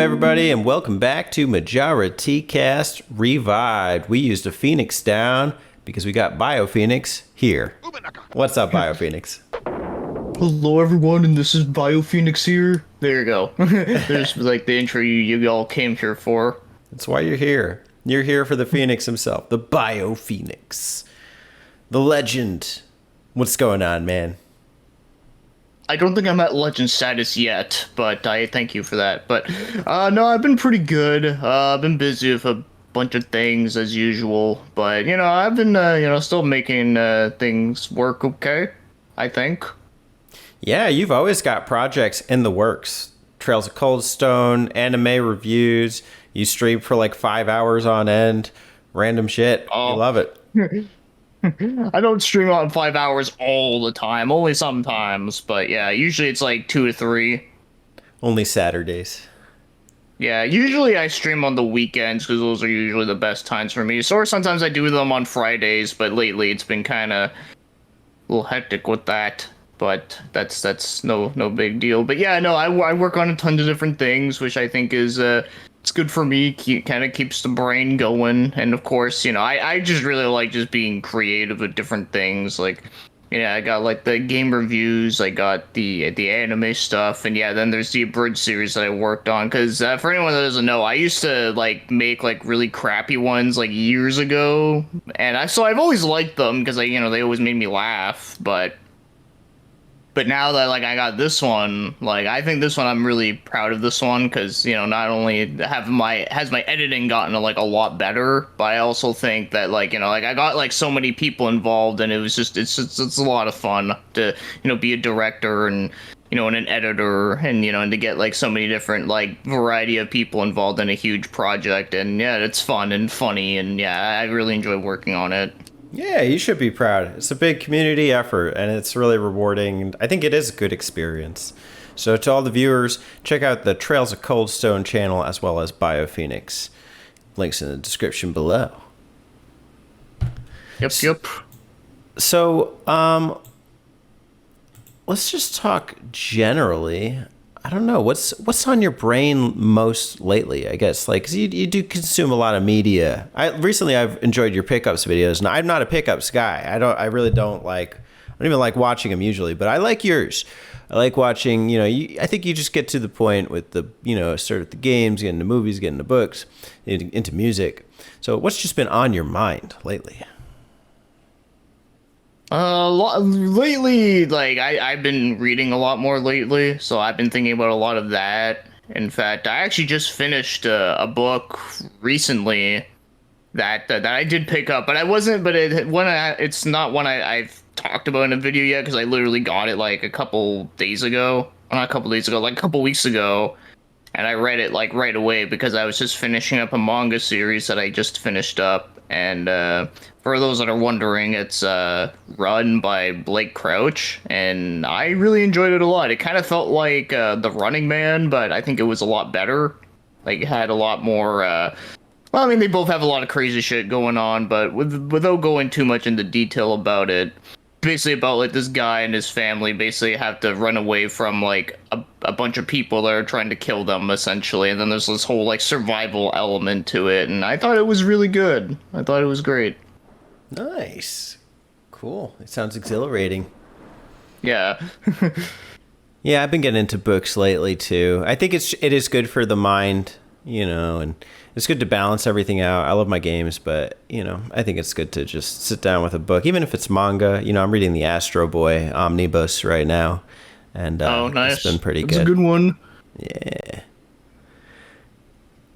everybody, and welcome back to Majora T Cast Revived. We used a Phoenix down because we got BioPhoenix here. What's up, BioPhoenix? Hello everyone, and this is BioPhoenix here. There you go. There's like the intro you all came here for. That's why you're here. You're here for the Phoenix himself, the BioPhoenix. The legend. What's going on, man? I don't think I'm at legend status yet, but I thank you for that. But no, I've been pretty good. I've been busy with a bunch of things as usual, but I've been still making things work okay, I think. Yeah, you've always got projects in the works. Trails of Cold Stone, anime reviews. You stream for like 5 hours on end. Random shit. Oh. You love it. I don't stream on 5 hours all the time, only sometimes. But yeah, usually it's like 2 to 3. Only Saturdays. Yeah, usually I stream on the weekends because those are usually the best times for me. So or sometimes I do them on Fridays, but lately it's been kind of a little hectic with that. But that's no big deal. But yeah, no, I work on a ton of different things, which I think is it's good for me. Kind of keeps the brain going, and of course, I just really like just being creative with different things. Like, I got like the game reviews, I got the anime stuff, and yeah, then there's the abridged series that I worked on. Because for anyone that doesn't know, I used to like make like really crappy ones like years ago, and I've always liked them because they always made me laugh, But now that like I got this one, like I think this one I'm really proud of this one because not only has my editing gotten like a lot better, but I also think that like I got like so many people involved, and it's a lot of fun to be a director and and an editor, and and to get like so many different like variety of people involved in a huge project, and yeah, it's fun and funny, and yeah, I really enjoy working on it. Yeah, you should be proud. It's a big community effort, and it's really rewarding. I think it is a good experience. So to all the viewers, check out the Trails of Cold Stone channel as well as BioPhoenix. Links in the description below. Yep. So, let's just talk generally. I don't know, what's on your brain most lately, I guess, like, 'cause you do consume a lot of media. Recently I've enjoyed your pickups videos, and I'm not a pickups guy. I don't even like watching them usually, but I like yours. I like watching, I think you just get to the point with the, start with the games, get into movies, get into books, into music. So what's just been on your mind lately? Lately, like I've been reading a lot more lately, so I've been thinking about a lot of that. In fact, I actually just finished a book recently that I did pick up, but I wasn't. But it's not one I've talked about in a video yet because I literally got it like a couple days ago. Well, not a couple days ago, like a couple weeks ago, and I read it like right away because I was just finishing up a manga series that I just finished up. And for those that are wondering, it's run by Blake Crouch, and I really enjoyed it a lot. It kind of felt like The Running Man, but I think it was a lot better. Like, it had a lot more. Well, I mean, they both have a lot of crazy shit going on, but without going too much into detail about it, basically about like this guy and his family basically have to run away from like a bunch of people that are trying to kill them essentially, and then there's this whole like survival element to it, and I thought it was really good. I thought it was great. Nice. Cool. It sounds exhilarating. Yeah. Yeah, I've been getting into books lately too. I think it is good for the mind, and it's good to balance everything out. I love my games, but I think it's good to just sit down with a book, even if it's manga. I'm reading the Astro Boy omnibus right now, and oh, nice. It's been pretty It's good. a good one. Yeah.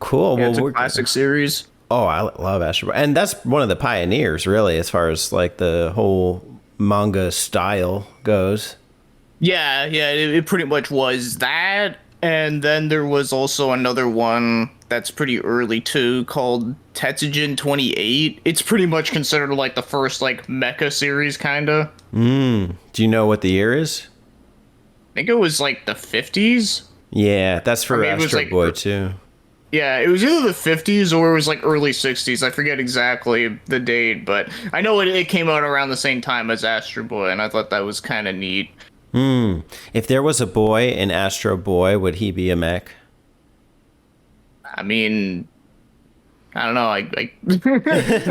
Cool. Yeah, well, it's a classic series. Oh, I love Astro Boy, and that's one of the pioneers, really, as far as like the whole manga style goes. Yeah, it pretty much was that. And then there was also another one that's pretty early too called Tetsujin 28. It's pretty much considered like the first like mecha series kinda. Do you know what the year is? I think it was like the 50s. Yeah, that's for Astro like, Boy too. Yeah, it was either the 50s or it was like early 60s. I forget exactly the date, but I know it came out around the same time as Astro Boy, and I thought that was kind of neat. If there was a boy in Astro Boy, would he be a mech? I mean, I don't know. I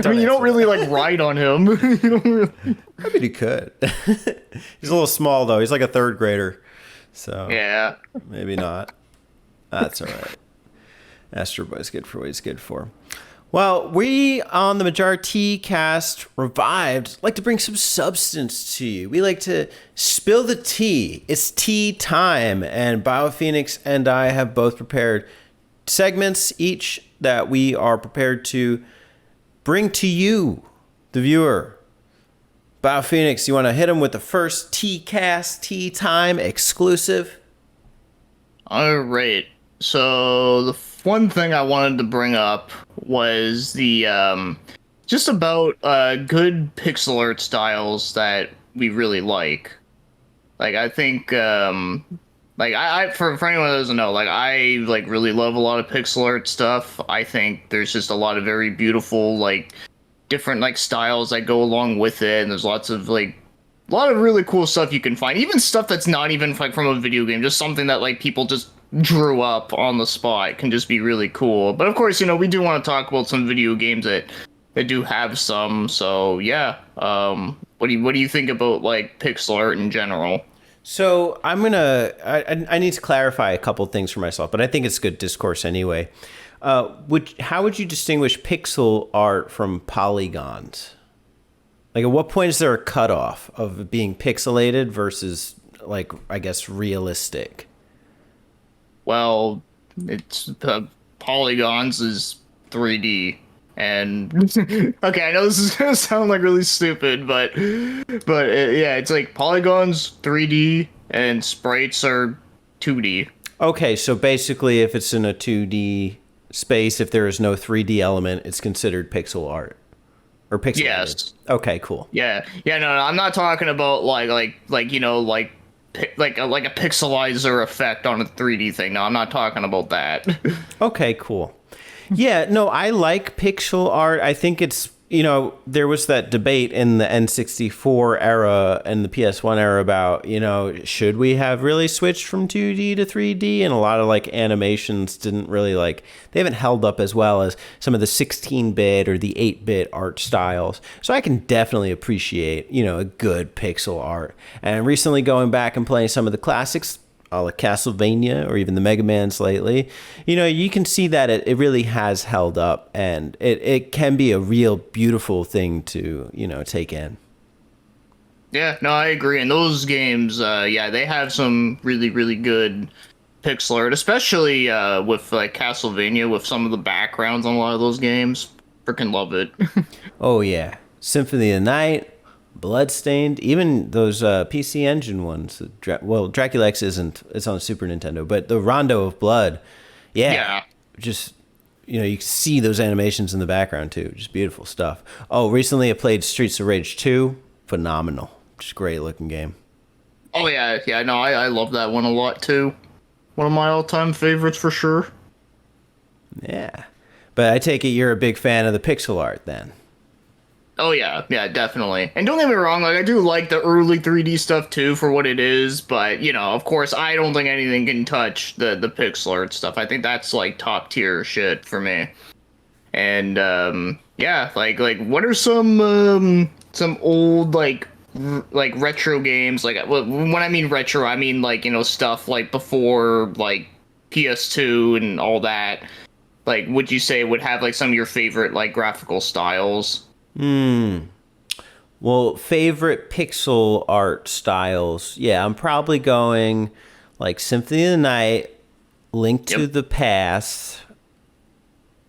mean, you don't really like ride on him. You don't really... I mean, he could. He's a little small though. He's like a third grader, so Yeah. maybe not. That's all right. Astro Boy's good for what he's good for. Well, we on the Majora T Cast Revived like to bring some substance to you. We like to spill the tea. It's tea time, and BioPhoenix and I have both prepared segments each that we are prepared to bring to you, the viewer. BioPhoenix, you want to hit him with the first T Cast Tea Time exclusive? All right. So the one thing I wanted to bring up was the just about good pixel art styles that we really like. Like I think like I for anyone that doesn't know, like I like really love a lot of pixel art stuff. I think there's just a lot of very beautiful like different like styles that go along with it, and there's lots of like a lot of really cool stuff you can find. Even stuff that's not even like from a video game, just something that like people just drew up on the spot can just be really cool. But of course, you know, we do want to talk about some video games that do have some. So yeah, what do you think about like pixel art in general? So I need to clarify a couple things for myself, but I think it's good discourse anyway. How would you distinguish pixel art from polygons? Like, at what point is there a cutoff of being pixelated versus, like, I guess, realistic? Well, it's polygons is 3D. And okay, I know this is gonna sound like really stupid, but yeah, it's like polygons 3D and sprites are 2D. Okay, so basically, if it's in a 2D space, if there is no 3D element, it's considered pixel art or pixelated. Yes. Okay, cool. Yeah. Yeah. No, I'm not talking about like you know like a pixelizer effect on a 3D thing. No, I'm not talking about that. Okay, cool. Yeah, no, I like pixel art. I think it's, you know, there was that debate in the N64 era and the PS1 era about, you know, should we have really switched from 2D to 3D? And a lot of like animations didn't really like, they haven't held up as well as some of the 16-bit or the 8-bit art styles. So I can definitely appreciate, you know, a good pixel art. And recently going back and playing some of the classics, like Castlevania or even the Mega Mans lately, you know, you can see that it really has held up, and it can be a real beautiful thing to, you know, take in. Yeah, no, I agree. And those games, yeah, they have some really, really good pixel art, especially with like Castlevania, with some of the backgrounds on a lot of those games. Freaking love it. Oh yeah, Symphony of the Night, Bloodstained, even those PC Engine ones. Well, Dracula X isn't; it's on Super Nintendo, but the Rondo of Blood, yeah. Just, you know, you can see those animations in the background too. Just beautiful stuff. Oh, recently I played Streets of Rage 2. Phenomenal. Just great looking game. Oh yeah, yeah, no, I love that one a lot too. One of my all-time favorites for sure. Yeah. But I take it you're a big fan of the pixel art then. Oh yeah, yeah, definitely. And don't get me wrong, like I do like the early 3D stuff too for what it is, but you know, of course, I don't think anything can touch the pixel art stuff. I think that's like top tier shit for me. And yeah, like what are some old like retro games? Like when I mean retro, I mean like, you know, stuff like before like PS2 and all that. Like, would you say would have like some of your favorite like graphical styles? Well, favorite pixel art styles. Yeah, I'm probably going like Symphony of the Night, Link to the Past.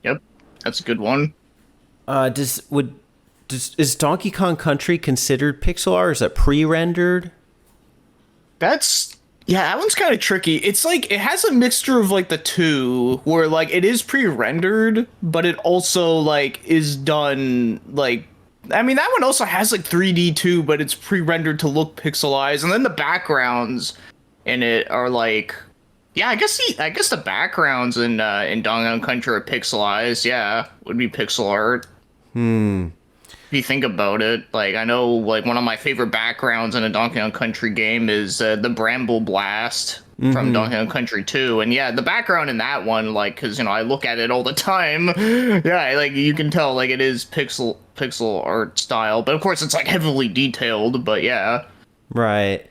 Yep, that's a good one. Is Donkey Kong Country considered pixel art? Or is that pre-rendered? That's yeah, that one's kind of tricky. It's like it has a mixture of like the two, where like it is pre-rendered, but it also like is done like I mean that one also has like 3D too, but it's pre-rendered to look pixelized, and then the backgrounds in it are like yeah, I guess the backgrounds in Donkey Kong Country are pixelized. Yeah, would be pixel art. If you think about it, like I know like one of my favorite backgrounds in a Donkey Kong Country game is the Bramble Blast, from Donkey Kong Country 2. And yeah, the background in that one, like, because, I look at it all the time. Yeah, like, you can tell, like, it is pixel art style. But of course, it's, like, heavily detailed, but yeah. Right.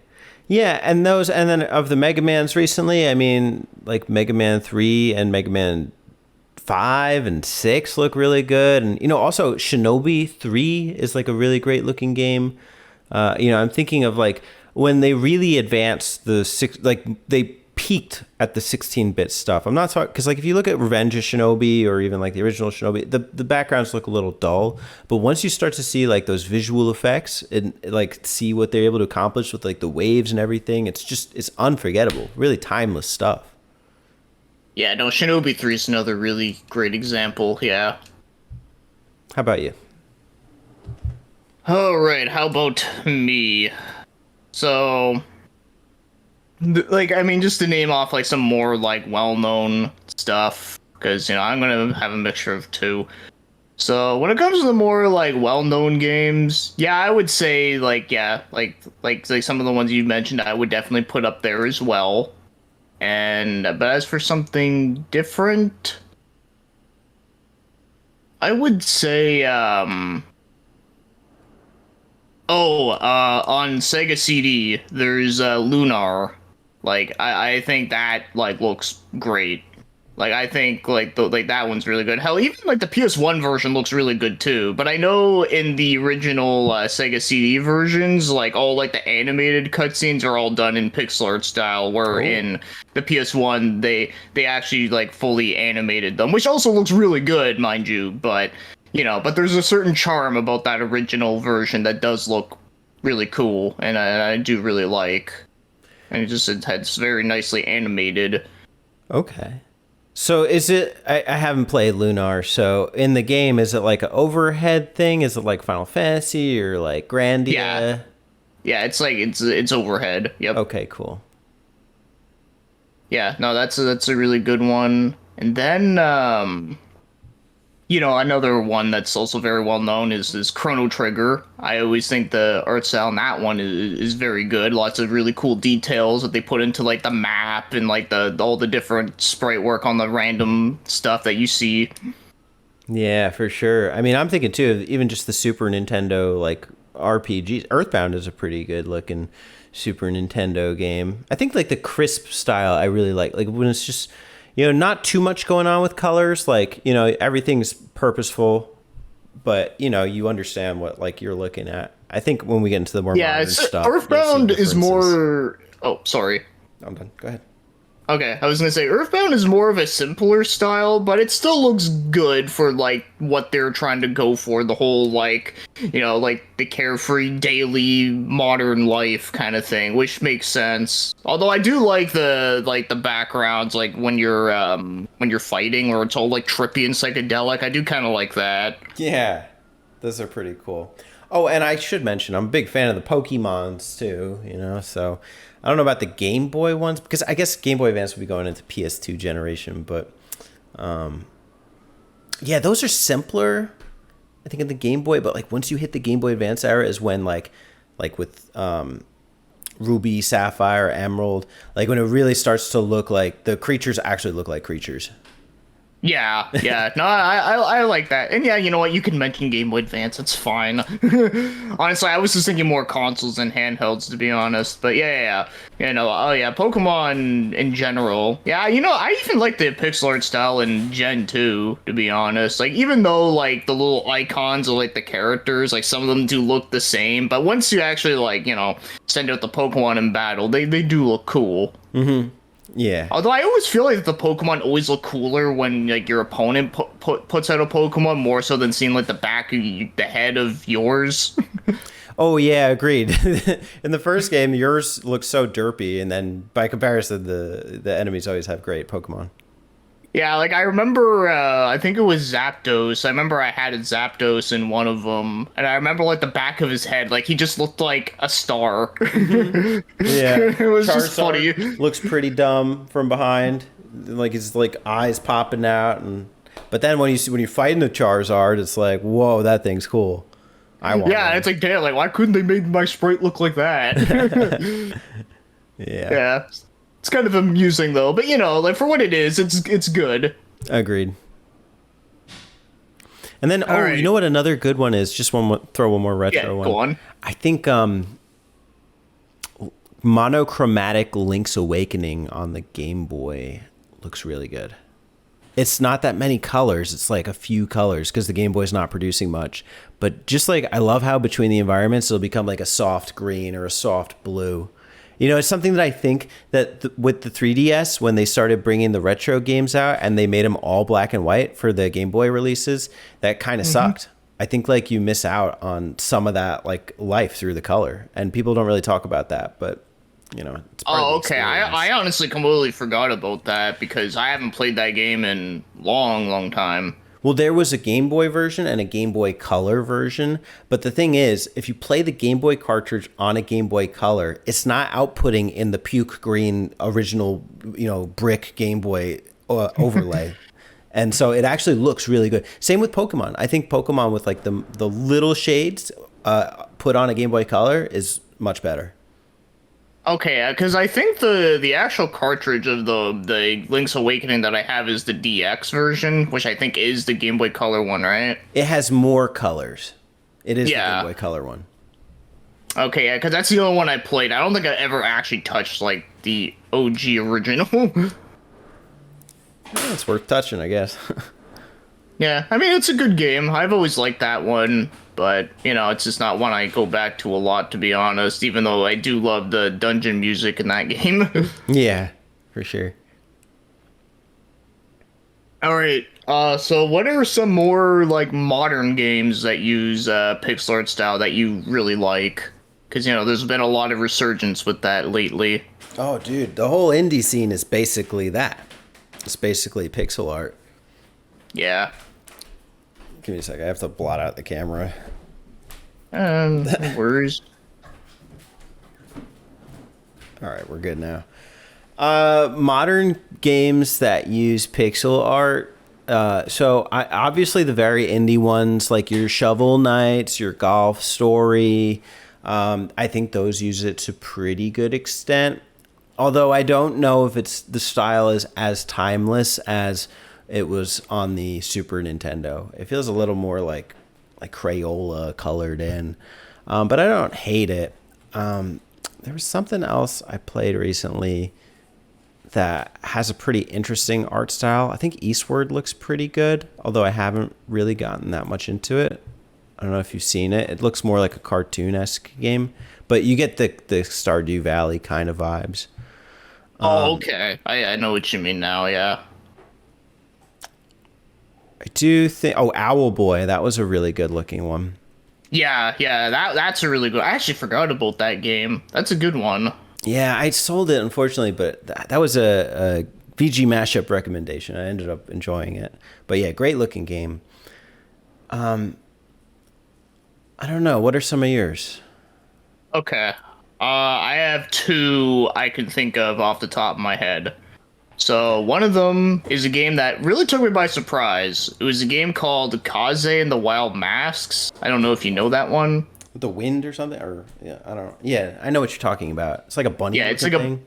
Yeah, and then of the Mega Mans recently, I mean, like Mega Man 3 and Mega Man 5 and 6 look really good. And, also Shinobi 3 is like a really great looking game. I'm thinking of like when they really advanced they peaked at the 16-bit stuff. I'm not talking, because like if you look at Revenge of Shinobi or even like the original Shinobi, the backgrounds look a little dull. But once you start to see like those visual effects and like see what they're able to accomplish with like the waves and everything, it's unforgettable. Really timeless stuff. Yeah, no, Shinobi 3 is another really great example, yeah. How about you? All right, how about me? So, just to name off like some more like well-known stuff, because I'm gonna have a mixture of two. So when it comes to the more like well-known games, yeah, I would say like some of the ones you mentioned, I would definitely put up there as well. But as for something different, I would say on Sega CD, there's Lunar. Like I think that like looks great. Like I think like that one's really good. Hell, even like the PS1 version looks really good too. But I know in the original Sega CD versions, like all like the animated cutscenes are all done in pixel art style. Where in the PS1 they actually like fully animated them, which also looks really good, mind you. But but there's a certain charm about that original version that does look really cool, and I do really like. And it's very nicely animated. Okay. So is it, I haven't played Lunar, so in the game, is it like an overhead thing? Is it like Final Fantasy or like Grandia? Yeah, it's like, it's overhead. Yep. Okay, cool. Yeah, no, that's a really good one. And then, another one that's also very well known is Chrono Trigger. I always think the art style in that one is very good. Lots of really cool details that they put into like the map and like all the different sprite work on the random stuff that you see. Yeah, for sure. I mean, I'm thinking too of even just the Super Nintendo like RPGs. Earthbound is a pretty good looking Super Nintendo game. I think like the crisp style I really like when it's just not too much going on with colors, like, everything's purposeful, but, you understand what, like, you're looking at. I think when we get into the more modern stuff... Earthbound is more... Oh, sorry. I'm done. Go ahead. Okay, I was gonna say, Earthbound is more of a simpler style, but it still looks good for, like, what they're trying to go for. The whole, like, like, the carefree, daily, modern life kind of thing, which makes sense. Although I do like the backgrounds, like, when you're fighting, or it's all, like, trippy and psychedelic. I do kind of like that. Yeah, those are pretty cool. Oh, and I should mention, I'm a big fan of the Pokemons, too, so... I don't know about the Game Boy ones, because I guess Game Boy Advance will be going into PS2 generation, but yeah, those are simpler, I think, in the Game Boy, but like once you hit the Game Boy Advance era is when like with Ruby, Sapphire, Emerald, like when it really starts to look like the creatures actually look like creatures. Yeah. No, I like that. And yeah, you know what? You can mention Game Boy Advance. It's fine. Honestly, I was just thinking more consoles and handhelds, to be honest. But yeah. Pokemon in general. Yeah, I even like the pixel art style in Gen 2, to be honest. Like, even though, like, the little icons of, like, the characters, like, some of them do look the same. But once you actually, like, send out the Pokemon in battle, they do look cool. Mm-hmm. Yeah. Although I always feel like the Pokemon always look cooler when like your opponent puts out a Pokemon, more so than seeing like the back of the head of yours. Oh yeah, agreed. In the first game, yours looks so derpy, and then by comparison, the enemies always have great Pokemon. Yeah, like I remember, I think it was Zapdos. I remember I had a Zapdos in one of them, and I remember like the back of his head, like he just looked like a star. Mm-hmm. Yeah, it was just funny. Looks pretty dumb from behind, like his like eyes popping out, but then when you're fighting the Charizard, it's like, whoa, that thing's cool. I want. Yeah, it's like, damn, like why couldn't they make my sprite look like that? Yeah. It's kind of amusing though, but like for what it is, it's good. Agreed. And then, All you right. know what? Another good one is just throw one more Yeah, retro go one. on. I think monochromatic Link's Awakening on the Game Boy looks really good. It's not that many colors. It's like a few colors because the Game Boy's not producing much. But just like I love how between the environments it'll become like a soft green or a soft blue. It's something that I think that with the 3DS, when they started bringing the retro games out and they made them all black and white for the Game Boy releases, that kind of sucked. I think like you miss out on some of that like life through the color, and people don't really talk about that, but it's part of the Oh, okay. experience. I honestly completely forgot about that because I haven't played that game in long, long time. Well, there was a Game Boy version and a Game Boy Color version. But the thing is, if you play the Game Boy cartridge on a Game Boy Color, it's not outputting in the puke green original, brick Game Boy overlay. And so it actually looks really good. Same with Pokemon. I think Pokemon with like the little shades put on a Game Boy Color is much better. Okay, because I think the actual cartridge of the Link's Awakening that I have is the DX version, which I think is the Game Boy Color one, right? It has more colors. It is the Game Yeah. Boy Color one. Okay, yeah, because that's the only one I played. I don't think I ever actually touched like the OG original. Yeah, it's worth touching, I guess. Yeah, I mean it's a good game. I've always liked that one, but it's just not one I go back to a lot, to be honest. Even though I do love the dungeon music in that game. Yeah, for sure. All right. So what are some more like modern games that use pixel art style that you really like? Because there's been a lot of resurgence with that lately. Oh, dude, the whole indie scene is basically that. It's basically pixel art. Yeah. Give me a sec. I have to blot out the camera. No worries. All right, we're good now. Modern games that use pixel art. Obviously the very indie ones like your Shovel Knights, your Golf Story. I think those use it to pretty good extent. Although I don't know if the style is as timeless as it was on the Super Nintendo. It feels a little more like Crayola colored in, but I don't hate it. There was something else I played recently that has a pretty interesting art style. I think Eastward looks pretty good, although I haven't really gotten that much into it. I don't know if you've seen it. It looks more like a cartoon-esque game, but you get the Stardew Valley kind of vibes. Oh, okay. I know what you mean now. Yeah. I do think. Oh, Owl Boy, that was a really good looking one. Yeah, yeah. That's a really good. I actually forgot about that game. That's a good one. Yeah, I sold it unfortunately, but that was a VG mashup recommendation. I ended up enjoying it. But yeah, great looking game. I don't know. What are some of yours? Okay. I have two I can think of off the top of my head. So one of them is a game that really took me by surprise. It was a game called Kaze and the Wild Masks. I don't know if you know that one. The wind or something? Or yeah, I don't know. Yeah, I know what you're talking about. It's like a bunny. Yeah, it's looking like thing.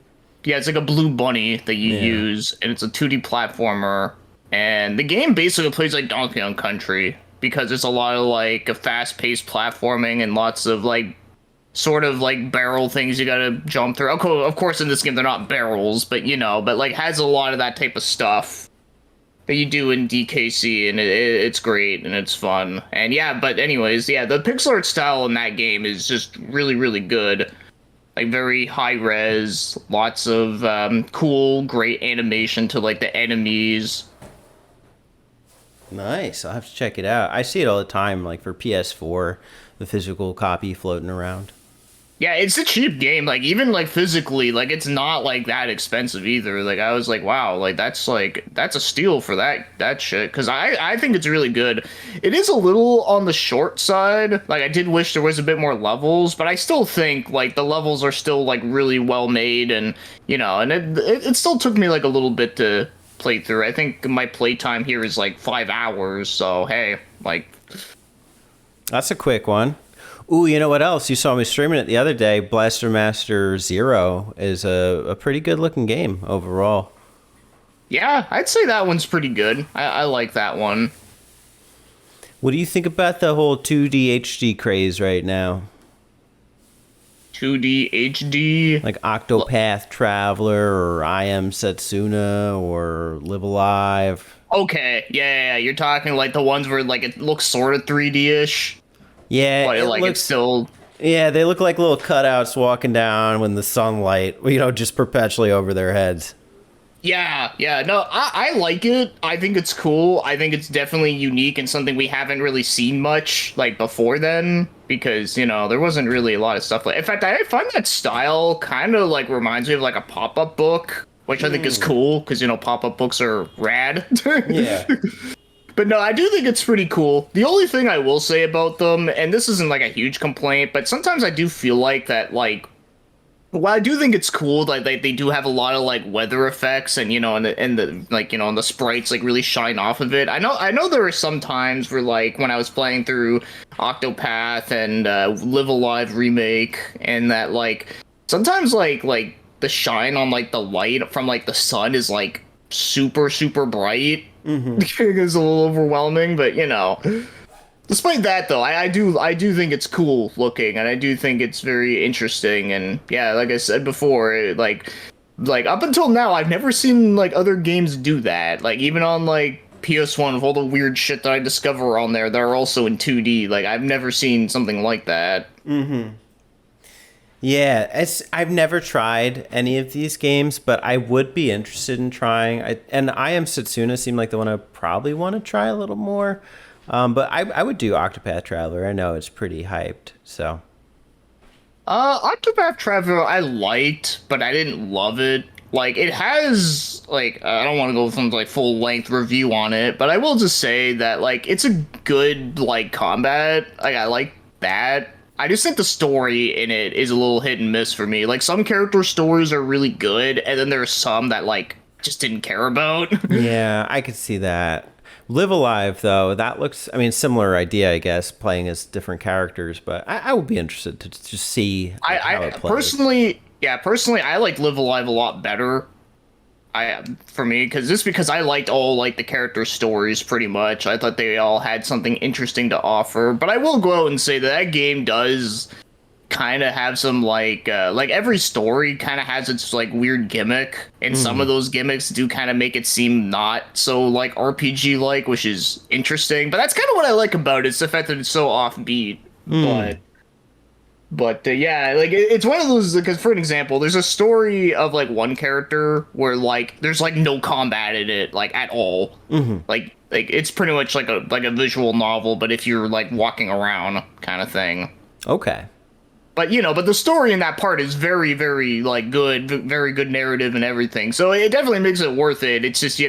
it's like a blue bunny that you Yeah. use, and it's a 2D platformer. And the game basically plays like Donkey Kong Country because it's a lot of like a fast-paced platforming and lots of like sort of like barrel things you gotta jump through. Of course, in this game they're not barrels, but but like has a lot of that type of stuff that you do in DKC, and it's great and it's fun. And yeah, but anyways, yeah, the pixel art style in that game is just really, really good. Like very high res, lots of cool, great animation to like the enemies. Nice. I'll have to check it out. I see it all the time, like for PS4, the physical copy floating around. Yeah, it's a cheap game. Like even like physically, like it's not like that expensive either. Like I was like, wow, that's a steal for that shit. Because I think it's really good. It is a little on the short side. Like I did wish there was a bit more levels, but I still think like the levels are still like really well made, and and it still took me like a little bit to play through. I think my playtime here is like 5 hours. So hey, like That's a quick one. Ooh, you know what else? You saw me streaming it the other day. Blaster Master Zero is a pretty good looking game overall. Yeah, I'd say that one's pretty good. I like that one. What do you think about the whole 2D HD craze right now? 2D HD. Like Octopath Traveler or I Am Setsuna or Live Alive. Okay, yeah, you're talking like the ones where like it looks sort of 3D-ish, Yeah, but it like it's looks. still. Yeah, they look like little cutouts walking down when the sunlight, just perpetually over their heads. Yeah, no, I like it. I think it's cool. I think it's definitely unique and something we haven't really seen much like before then, because there wasn't really a lot of stuff like. In fact, I find that style kind of like reminds me of like a pop-up book, which I think is cool because pop-up books are rad. Yeah. But no, I do think it's pretty cool. The only thing I will say about them, and this isn't like a huge complaint, but sometimes I do feel like that like. Well, I do think it's cool that they do have a lot of like weather effects and the sprites like really shine off of it. I know there are some times where like when I was playing through Octopath and Live Alive remake and that like sometimes like the shine on like the light from like the sun is like super bright. Mm-hmm. It's a little overwhelming, but despite that, though, I do think it's cool looking, and I do think it's very interesting. And yeah, like I said before, like up until now, I've never seen like other games do that. Like even on like PS1 with all the weird shit that I discover on there that are also in 2D. Like I've never seen something like that. Mm-hmm. Yeah, I've never tried any of these games, but I would be interested in trying. And I Am Setsuna seemed like the one I probably want to try a little more. But I would do Octopath Traveler. I know it's pretty hyped, so. Octopath Traveler I liked, but I didn't love it. Like it has like I don't want to go from like full length review on it, but I will just say that like it's a good like combat. Like I like that. I just think the story in it is a little hit and miss for me. Like some character stories are really good, and then there's some that like just didn't care about. Yeah, I could see that. Live Alive, though, that looks, I mean, similar idea, I guess, playing as different characters, but I would be interested to just see how I it plays. personally, I like Live Alive a lot better. For me, because I liked all like the character stories pretty much. I thought they all had something interesting to offer. But I will go out and say that that game does kind of have some like every story kind of has its like weird gimmick, and some of those gimmicks do kind of make it seem not so like RPG like, which is interesting. But that's kind of what I like about it. It's the fact that it's so offbeat. But yeah, like it's one of those because for an example, there's a story of like one character where like there's like no combat in it like at all. Like it's pretty much like a visual novel, but if you're like walking around kind of thing. Okay. But but the story in that part is very like good, very good narrative and everything. So it definitely makes it worth it. It's just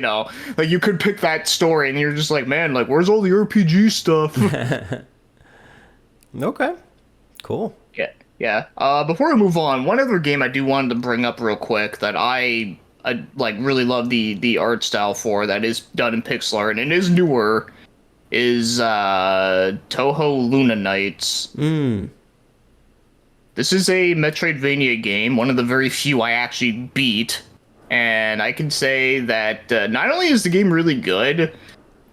like you could pick that story and you're just like, man, like where's all the RPG stuff? Okay. Cool. Yeah. Before we move on, one other game I do wanted to bring up real quick that I like really love the art style for that is done in pixel art and it is newer is Touhou Luna Nights. This is a Metroidvania game, one of the very few I actually beat, and I can say that not only is the game really good,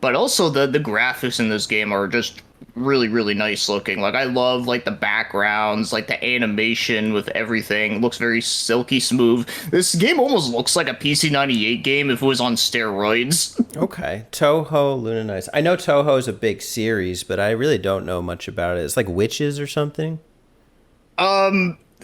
but also the graphics in this game are just really nice looking. Like I love like the backgrounds, like the animation with everything. It looks very silky smooth. This game almost looks like a PC-98 game if it was on steroids. Okay. Touhou Luna Nights. I know Touhou is a big series, but I really don't know much about it. It's like witches or something?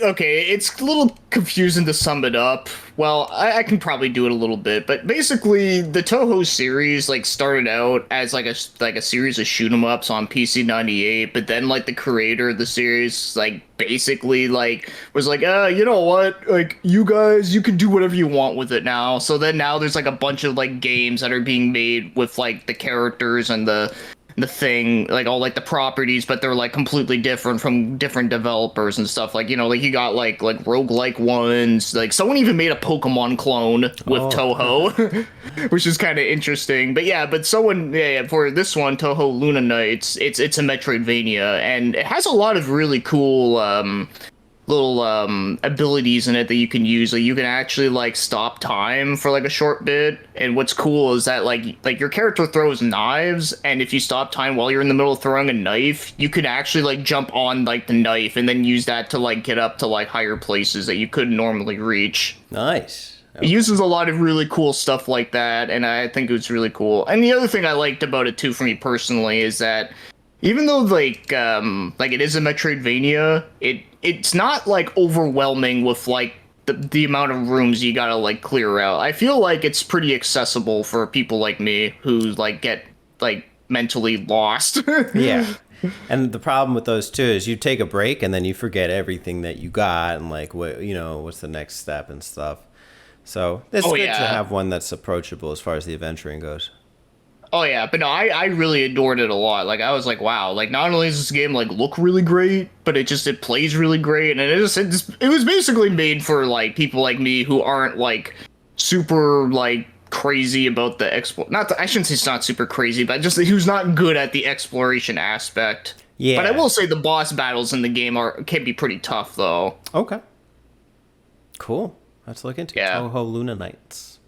Okay, it's a little confusing to sum it up. Well, I can probably do it a little bit, but basically the Toho series like started out as like a series of shoot 'em ups on PC-98, but then like the creator of the series like basically like was like, you know what? Like you guys, you can do whatever you want with it now. So then now there's like a bunch of like games that are being made with like the characters and the the thing, like all like the properties, but they're like completely different from different developers and stuff. Like, like you got like roguelike ones. Like someone even made a Pokemon clone with Oh, Toho, which is kind of interesting. But yeah, but someone yeah, for this one, Toho Luna Knights, it's a Metroidvania, and it has a lot of really cool little abilities in it that you can use. Like you can actually like stop time for like a short bit, and what's cool is that like your character throws knives, and if you stop time while you're in the middle of throwing a knife, you could actually like jump on like the knife and then use that to like get up to like higher places that you couldn't normally reach. nice. It uses a lot of really cool stuff like that, and I think it was really cool. And the other thing I liked about it too, for me personally, is that even though like it is a Metroidvania, it's not like overwhelming with like the amount of rooms you gotta like clear out. I feel like it's pretty accessible for people like me who like get like mentally lost. Yeah. And the problem with those too is you take a break and then you forget everything that you got and like what's the next step and stuff. So it's Oh good to yeah. have one that's approachable as far as the adventuring goes. Oh yeah, but no, I really adored it a lot. Like I was like, wow, like not only does this game like look really great, but it plays really great, and it was basically made for like people like me who aren't like super like crazy about the explore. Not I shouldn't say it's not super crazy, but just who's not good at the exploration aspect. Yeah. But I will say the boss battles in the game can be pretty tough though. Okay. Cool. Let's look into Yeah. Toho Luna Nights.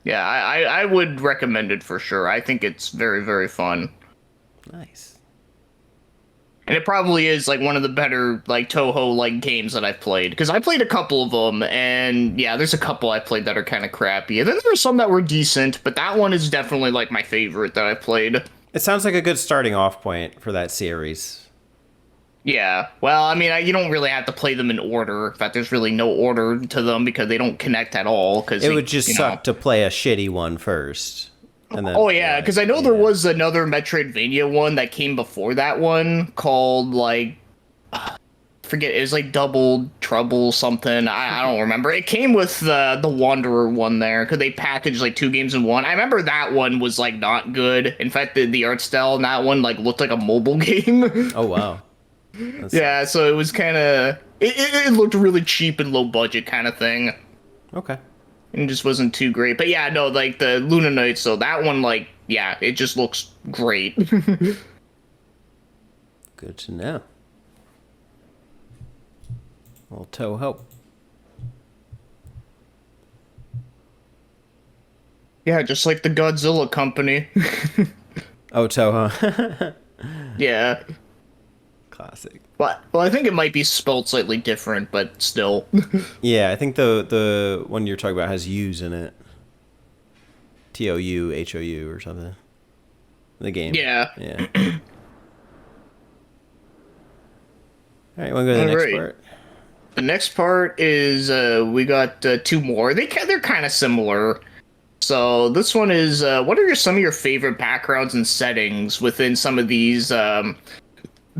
Yeah, I would recommend it for sure. I think it's very, very fun. Nice. And it probably is like one of the better like Toho like games that I've played, because I played a couple of them, and yeah, there's a couple I played that are kind of crappy, and then there's some that were decent, but that one is definitely like my favorite that I played. It sounds like a good starting off point for that series. Yeah, well, I mean, you don't really have to play them in order. In fact, there's really no order to them because they don't connect at all. Because It would just suck to play a shitty one first. And then, Oh yeah, because I know there yeah. was another Metroidvania one that came before that one called like forget, it was like Double Trouble something. I don't remember. It came with the Wanderer one there because they packaged like two games in one. I remember that one was like not good. In fact, the art style in that one like looked like a mobile game. Oh, wow. Yeah, so it was kind of it looked really cheap and low budget kind of thing. Okay. And it just wasn't too great. But yeah, no, like the Luna Knights, so that one, like, yeah, it just looks great. Good to know. Well, Toho. Yeah, just like the Godzilla company. Oh, Toho. Yeah. Classic. Well, I think it might be spelled slightly different, but still. Yeah, I think the one you're talking about has U's in it. TOUHOU or something. The game. Yeah. Yeah. All right, want to go to the next Alright. part? The next part is we got two more. They're kind of similar. So this one is what are some of your favorite backgrounds and settings within some of these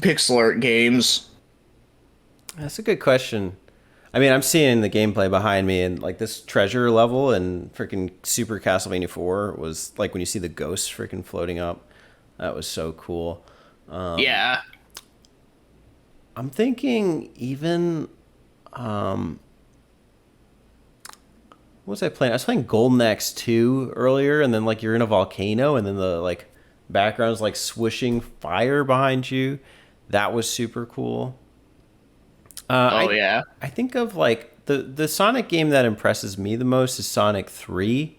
pixel art games? That's a good question. I mean, I'm seeing the gameplay behind me, and like this treasure level in freaking Super Castlevania 4 was like when you see the ghosts freaking floating up. That was so cool. Yeah. I'm thinking even what was I playing? I was playing Golden Axe 2 earlier, and then like you're in a volcano, and then the like background's like swishing fire behind you. That was super cool. Yeah. I think of like the Sonic game that impresses me the most is Sonic 3.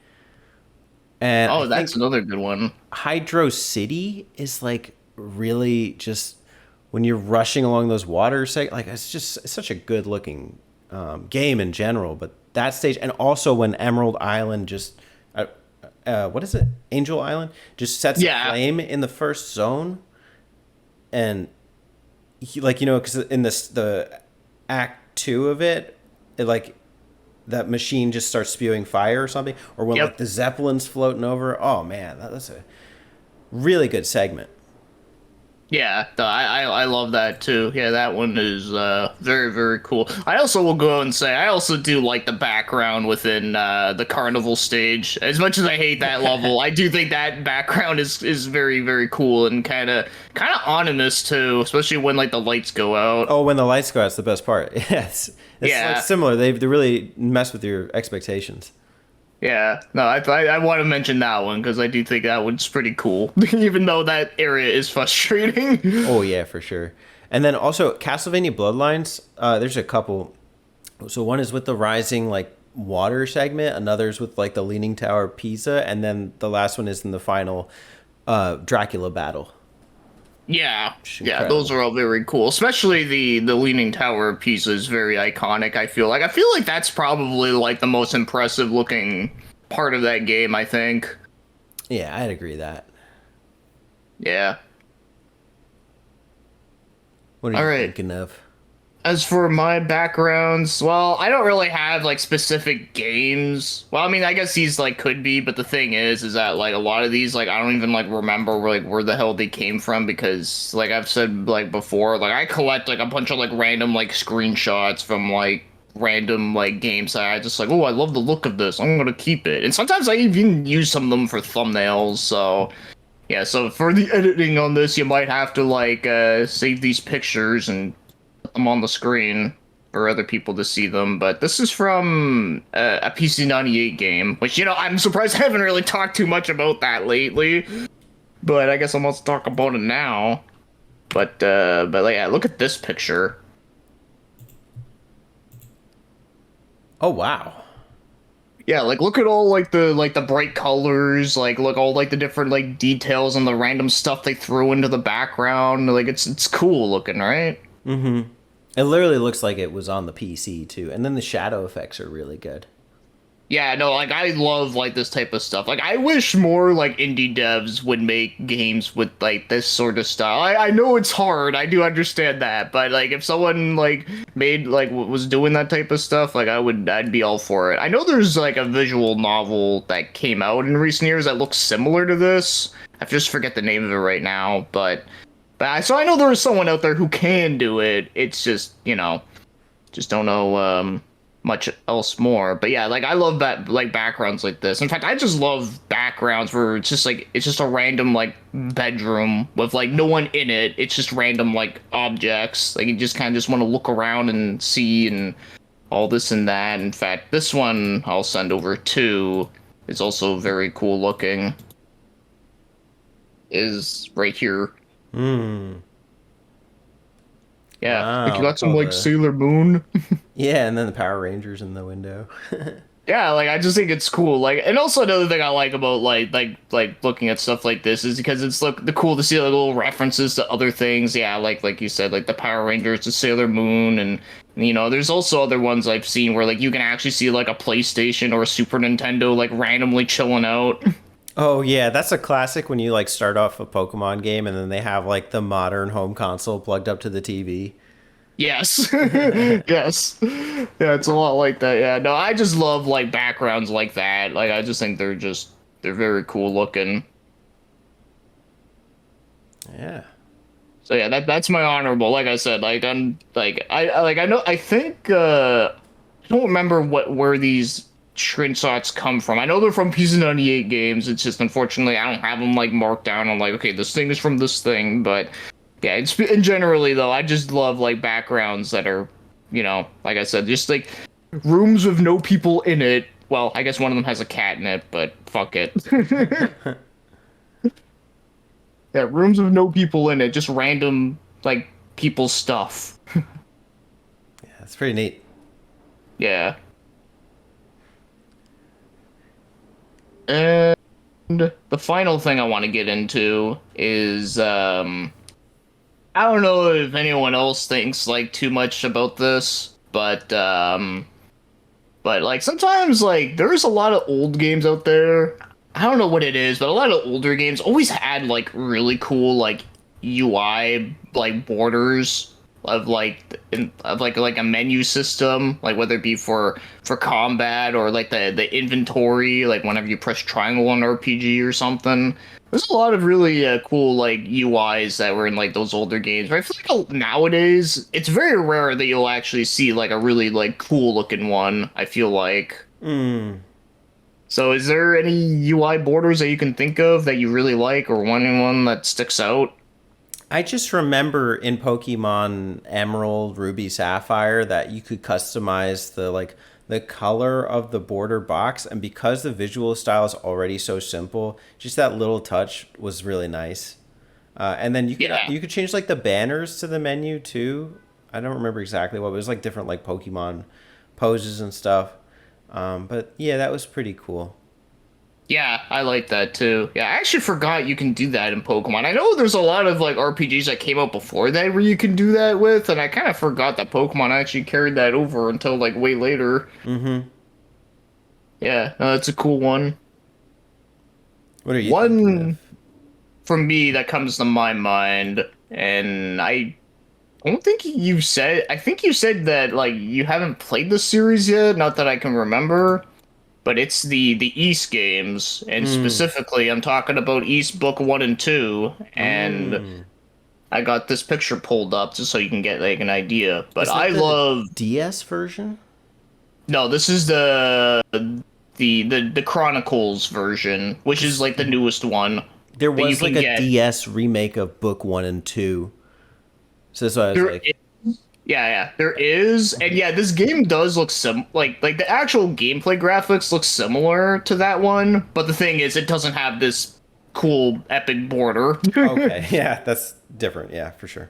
And Oh, I that's think another good one. Hydro City is like really just when you're rushing along those water like it's such a good looking game in general, but that stage, and also when Emerald Island just what is it, Angel Island, just sets a flame in the first zone, and because in the act 2 of it, like that machine just starts spewing fire or something, or when like the Zeppelin's floating over. Oh man, that's a really good segment. Yeah, I love that too. Yeah, that one is very very cool. I also will go and say I also do like the background within the carnival stage. As much as I hate that level, I do think that background is very very cool and kind of ominous too, especially when like the lights go out. Oh, when the lights go out, it's the best part. Yes, it's like Yeah. similar. They really mess with your expectations. Yeah, no, I want to mention that one because I do think that one's pretty cool, even though that area is frustrating. Oh yeah, for sure. And then also Castlevania Bloodlines. There's a couple. So one is with the rising like water segment. Another's with like the Leaning Tower of Pisa, and then the last one is in the final Dracula battle. Yeah, Which is yeah, those incredible. are all very cool. Especially the Leaning Tower of Pisa is very iconic. I feel like that's probably like the most impressive looking part of that game. I think. Yeah, I'd agree that. Yeah. What are All you right. thinking of? As for my backgrounds, well, I don't really have like specific games. Well, I mean, I guess these like could be, but the thing is that like a lot of these like I don't even like remember where the hell they came from because like I've said like before, like I collect like a bunch of like random like screenshots from like random like games that I just like, oh, I love the look of this. I'm gonna keep it. And sometimes I even use some of them for thumbnails, so yeah, so for the editing on this, you might have to like save these pictures and them on the screen for other people to see them. But this is from a PC 98 game, which I'm surprised I haven't really talked too much about that lately. But I guess I must talk about it now. But yeah, look at this picture. Oh wow. Yeah, like look at all like the bright colors, like look all like the different like details and the random stuff they threw into the background. Like it's cool looking, right? It literally looks like it was on the PC too, and then the shadow effects are really good. Yeah, no, like I love like this type of stuff. Like I wish more like indie devs would make games with like this sort of style. I know it's hard. I do understand that, but like if someone like made like was doing that type of stuff, like I'd be all for it. I know there's like a visual novel that came out in recent years that looks similar to this. I just forget the name of it right now, so I know there is someone out there who can do it. It's just, just don't know much else more. But yeah, like I love that like backgrounds like this. In fact, I just love backgrounds where it's just a random like bedroom with like no one in it. It's just random like objects. Like you just kind of just want to look around and see and all this and that. In fact, this one I'll send over too is also very cool looking. Is right here. Hmm. Yeah, like you Wow. got Look some all like the Sailor Moon. yeah, and then the Power Rangers in the window. Yeah, like I just think it's cool. Like, and also another thing I like about like looking at stuff like this is because it's like the cool to see like little references to other things. Yeah, like you said, like the Power Rangers, the Sailor Moon, and there's also other ones I've seen where like you can actually see like a PlayStation or a Super Nintendo like randomly chilling out. Oh yeah, that's a classic when you like start off a Pokemon game and then they have like the modern home console plugged up to the TV. Yes, yes, yeah, it's a lot like that. Yeah, no, I just love like backgrounds like that. Like I just think they're very cool looking. Yeah. So yeah, that's my honorable. Like I said, like I'm like I know I think I don't remember where these screenshots come from. I know they're from PC 98 games. It's just unfortunately I don't have them like marked down on like okay this thing is from this thing. But yeah, it's in generally though I just love like backgrounds that are like I said just like rooms with no people in it. Well, I guess one of them has a cat in it, but fuck it. Yeah, rooms with no people in it, just random like people stuff. Yeah, that's pretty neat. Yeah. And the final thing I want to get into is I don't know if anyone else thinks like too much about this, but like sometimes like there's a lot of old games out there. I don't know what it is, but a lot of older games always had like really cool like UI like borders of like a menu system, like whether it be for combat or like the inventory, like whenever you press triangle on RPG or something. There's a lot of really cool like UIs that were in like those older games. But I feel like nowadays it's very rare that you'll actually see like a really like cool looking one. I feel like. Mm. So is there any UI borders that you can think of that you really like or one that sticks out? I just remember in Pokemon Emerald, Ruby, Sapphire that you could customize the color of the border box, and because the visual style is already so simple, just that little touch was really nice. And then Yeah. you could change like the banners to the menu too. I don't remember exactly what, but it was like different like Pokemon poses and stuff. But yeah, that was pretty cool. Yeah, I like that too. Yeah, I actually forgot you can do that in Pokemon. I know there's a lot of like RPGs that came out before that where you can do that with, and I kind of forgot that Pokemon actually carried that over until like way later. Mm-hmm. Yeah, that's a cool one. What are you thinking of? One from me that comes to my mind, and I don't think you've said. I think you said that like you haven't played the series yet. Not that I can remember, but it's the East games, and Mm. specifically, I'm talking about East Book One and Two, and Mm. I got this picture pulled up just so you can get like an idea. But Is I that the love DS version? no, this is the Chronicles version, which is Because like the newest one there that you was like can a get. DS remake of Book One and Two. So that's why I was There like, Yeah, yeah, there is, and yeah, this game does look like the actual gameplay graphics look similar to that one, but the thing is, it doesn't have this cool epic border. okay, yeah, that's different. Yeah, for sure.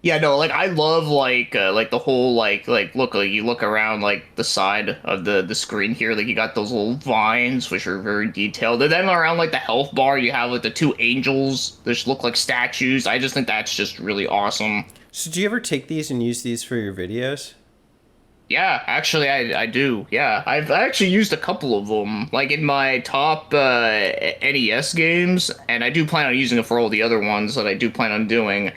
Yeah, no, like I love like the whole look like you look around like the side of the screen here, like you got those little vines which are very detailed, and then around like the health bar you have like the two angels that look like statues. I just think that's just really awesome. So do you ever take these and use these for your videos? Yeah, actually, I do. Yeah, I've actually used a couple of them, like in my top NES games, and I do plan on using it for all the other ones that I do plan on doing.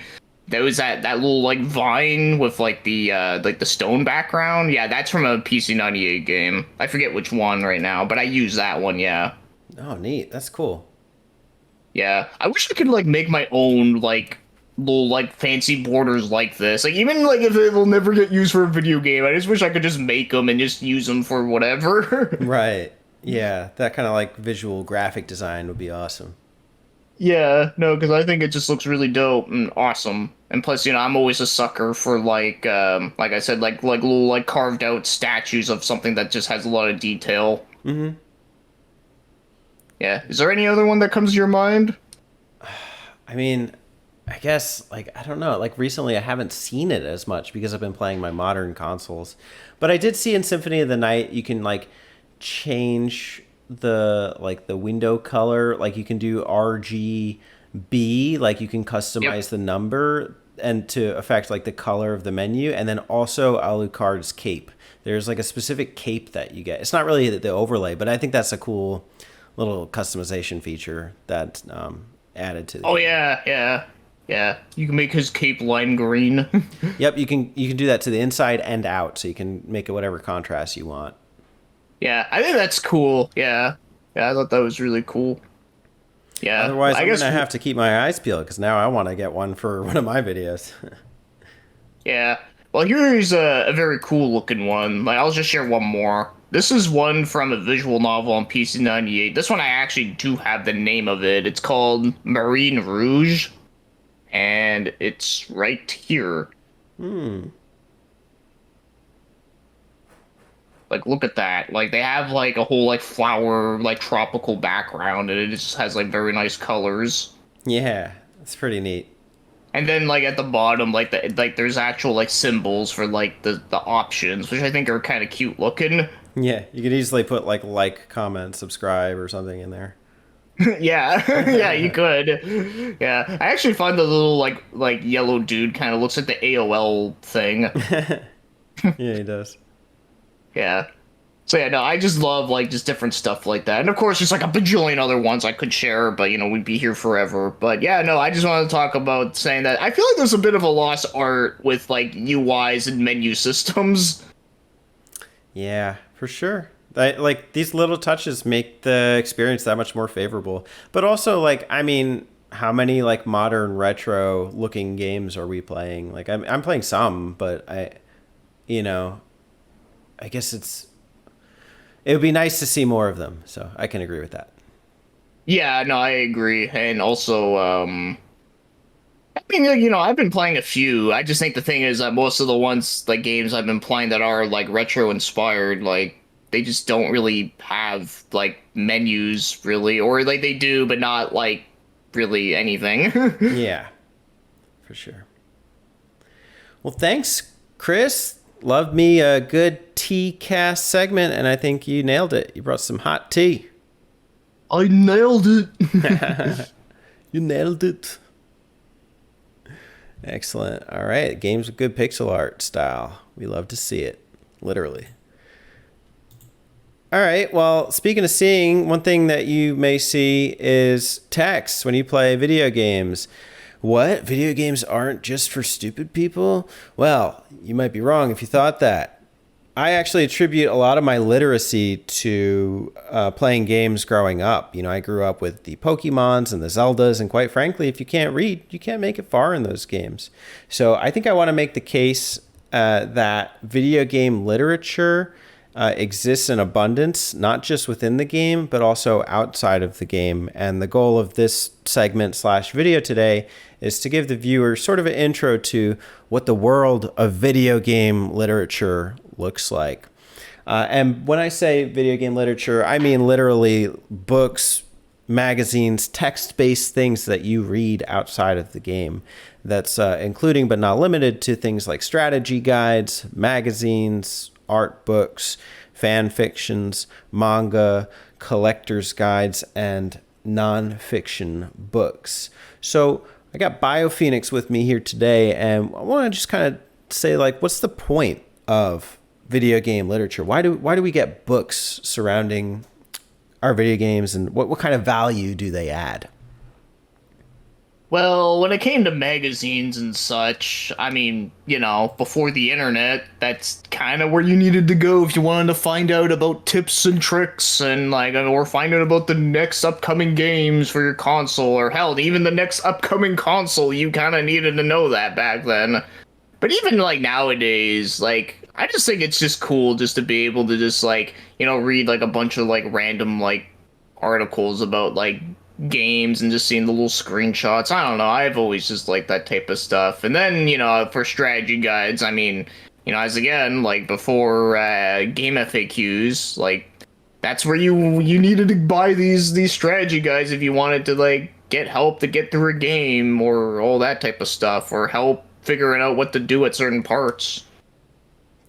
There was that little like vine with like the stone background. Yeah, that's from a PC 98 game. I forget which one right now, but I use that one. Yeah, Oh, neat. That's cool. yeah. I wish I could like make my own like little like fancy borders like this. Like even like if it will never get used for a video game, I just wish I could just make them and just use them for whatever. Right. Yeah, that kind of like visual graphic design would be awesome. Yeah, no, because I think it just looks really dope and awesome. And plus, I'm always a sucker for like I said, like little like carved out statues of something that just has a lot of detail. Mm-hmm. Yeah. Is there any other one that comes to your mind? I mean, I guess like I don't know. Like recently, I haven't seen it as much because I've been playing my modern consoles. But I did see in Symphony of the Night you can like change the window color. Like you can do RGB. Like you can Yep. customize the number and to affect like the color of the menu, and then also Alucard's cape. There's like a specific cape that you get. It's not really the overlay, but I think that's a cool little customization feature that added to the Oh game. yeah, yeah, yeah. You can make his cape lime green. Yep, you can do that to the inside and out, so you can make it whatever contrast you want. Yeah, I think that's cool. Yeah, yeah. I thought that was really cool. Yeah, Otherwise, I I'm guess. gonna have to keep my eyes peeled because now I want to get one for one of my videos. Yeah. Well, here's a very cool looking one. Like, I'll just share one more. This is one from a visual novel on PC 98. This one I actually do have the name of it. It's called Marine Rouge, and it's right here. Hmm. Like, look at that. Like, they have like a whole like flower, like tropical background, and it just has like very nice colors. Yeah, that's pretty neat. And then like at the bottom, like there's actual like symbols for like the options, which I think are kind of cute looking. Yeah, you could easily put like, comment, subscribe, or something in there. Yeah, yeah, you could. Yeah, I actually find the little like yellow dude kind of looks like the AOL thing. Yeah, he does. Yeah. So yeah, no, I just love like just different stuff like that. And of course there's like a bajillion other ones I could share, but you know, we'd be here forever. But yeah, no, I just wanted to talk about saying that I feel like there's a bit of a lost art with like UIs and menu systems. Yeah, for sure. Like these little touches make the experience that much more favorable. But also, like, I mean, how many like modern retro looking games are we playing? Like, I'm playing some, but you know, I guess it would be nice to see more of them. So I can agree with that. Yeah, no, I agree. And also, I mean, like, you know, I've been playing a few. I just think the thing is that most of the ones, like games I've been playing that are like retro inspired, like they just don't really have like menus really, or like they do, but not like really anything. Yeah, for sure. Well, thanks, Chris. Loved me a good tea cast segment, and I think you nailed it. You brought some hot tea. I nailed it. You nailed it. Excellent. All right. Games with good pixel art style. We love to see it. Literally. All right. Well, speaking of seeing, one thing that you may see is text when you play video games. What? Video games aren't just for stupid people? Well, you might be wrong if you thought that. I actually attribute a lot of my literacy to playing games growing up. You know, I grew up with the Pokemons and the Zeldas, and quite frankly, if you can't read, you can't make it far in those games. So I think I want to make the case that video game literature exists in abundance, not just within the game, but also outside of the game. And the goal of this segment slash video today is to give the viewer sort of an intro to what the world of video game literature looks like. And when I say video game literature, I mean literally books, magazines, text-based things that you read outside of the game. That's including but not limited to things like strategy guides, magazines, art books, fan fictions, manga, collector's guides, and nonfiction books. So I got BioPhoenix with me here today, and I want to just kind of say, like, what's the point of video game literature? Why do we get books surrounding our video games, and what kind of value do they add? Well, when it came to magazines and such, I mean, you know, before the internet, that's kind of where you needed to go if you wanted to find out about tips and tricks and like, or find out about the next upcoming games for your console, or hell, even the next upcoming console, you kind of needed to know that back then. But even like nowadays, like I just think it's just cool just to be able to just like, you know, read like a bunch of like random like articles about like games and just seeing the little screenshots. I don't know. I've always just liked that type of stuff. And then, you know, for strategy guides, I mean, you know, as again, like before game FAQs, like that's where you needed to buy these strategy guides if you wanted to like get help to get through a game or all that type of stuff, or help figuring out what to do at certain parts.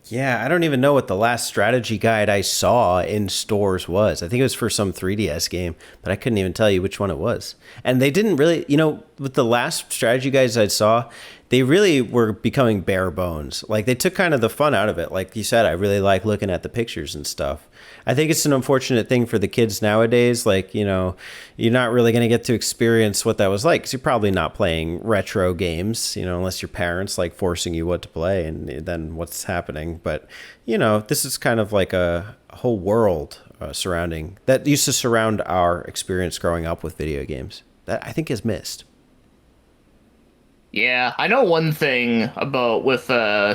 Yeah, I don't even know what the last strategy guide I saw in stores was. I think it was for some 3DS game, but I couldn't even tell you which one it was. And they didn't really, you know, with the last strategy guides I saw, they really were becoming bare bones. Like they took kind of the fun out of it. Like you said, I really like looking at the pictures and stuff. I think it's an unfortunate thing for the kids nowadays. Like, you know, you're not really going to get to experience what that was like because you're probably not playing retro games, you know, unless your parents like forcing you what to play and then what's happening. But, you know, this is kind of like a whole world surrounding that used to surround our experience growing up with video games that I think is missed. Yeah, I know one thing about with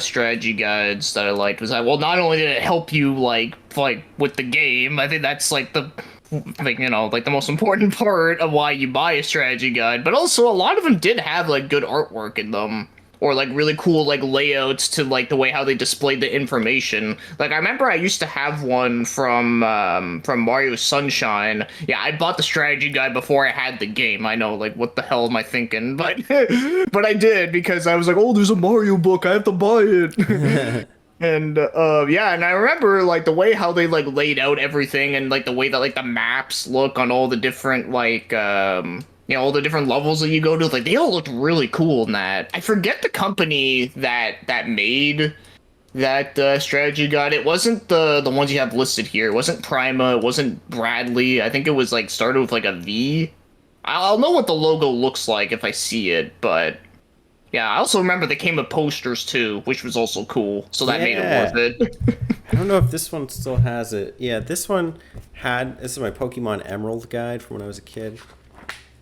strategy guides that I liked was that, well, not only did it help you like with the game, I think that's like the like, you know, like the most important part of why you buy a strategy guide, but also a lot of them did have like good artwork in them, or like really cool like layouts to like the way how they displayed the information. Like I remember I used to have one from Mario Sunshine. Yeah, I bought the strategy guide before I had the game. I know, like, what the hell am I thinking? But but I did because I was like, oh, there's a Mario book, I have to buy it. And yeah, and I remember like the way how they like laid out everything, and like the way that like the maps look on all the different like you know, all the different levels that you go to, like they all looked really cool in that. I forget the company that made that strategy guide. It wasn't the ones you have listed here. It wasn't Prima. It wasn't Bradley. I think it was like started with like a V. I'll know what the logo looks like if I see it, but yeah, I also remember they came with posters too, which was also cool. So that made it worth Yeah. it. I don't know if this one still has it. Yeah, this one had. This is my Pokemon Emerald guide from when I was a kid.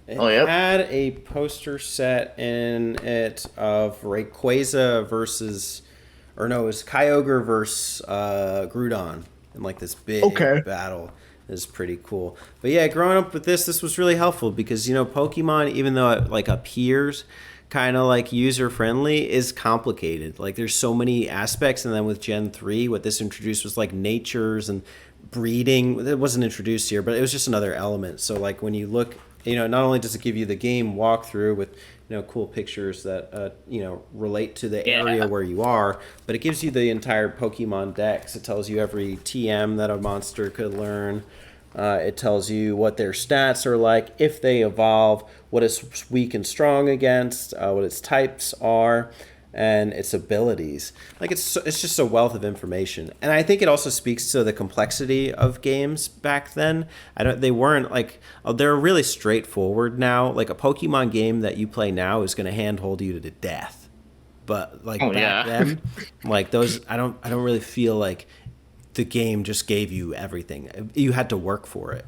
It Oh, yep. had a poster set in it of Rayquaza versus, or no, it was Kyogre versus Groudon in like this big Okay. battle. Is pretty cool. But yeah, growing up with this was really helpful because Pokemon, even though it like appears kind of like user friendly, is complicated. Like there's so many aspects, and then with Gen 3, what this introduced was like natures and breeding. It wasn't introduced here, but it was just another element. So like when you look, not only does it give you the game walkthrough with cool pictures that relate to the area Yeah. where you are, but it gives you the entire Pokemon dex. It tells you every TM that a monster could learn. It tells you what their stats are like, if they evolve, what it's weak and strong against, what its types are, and its abilities. Like it's just a wealth of information, and I think it also speaks to the complexity of games back then. They weren't like they're really straightforward now. Like a Pokemon game that you play now is going to handhold you to death, but like Oh back yeah. then, like those I don't really feel like the game just gave you everything. You had to work for it.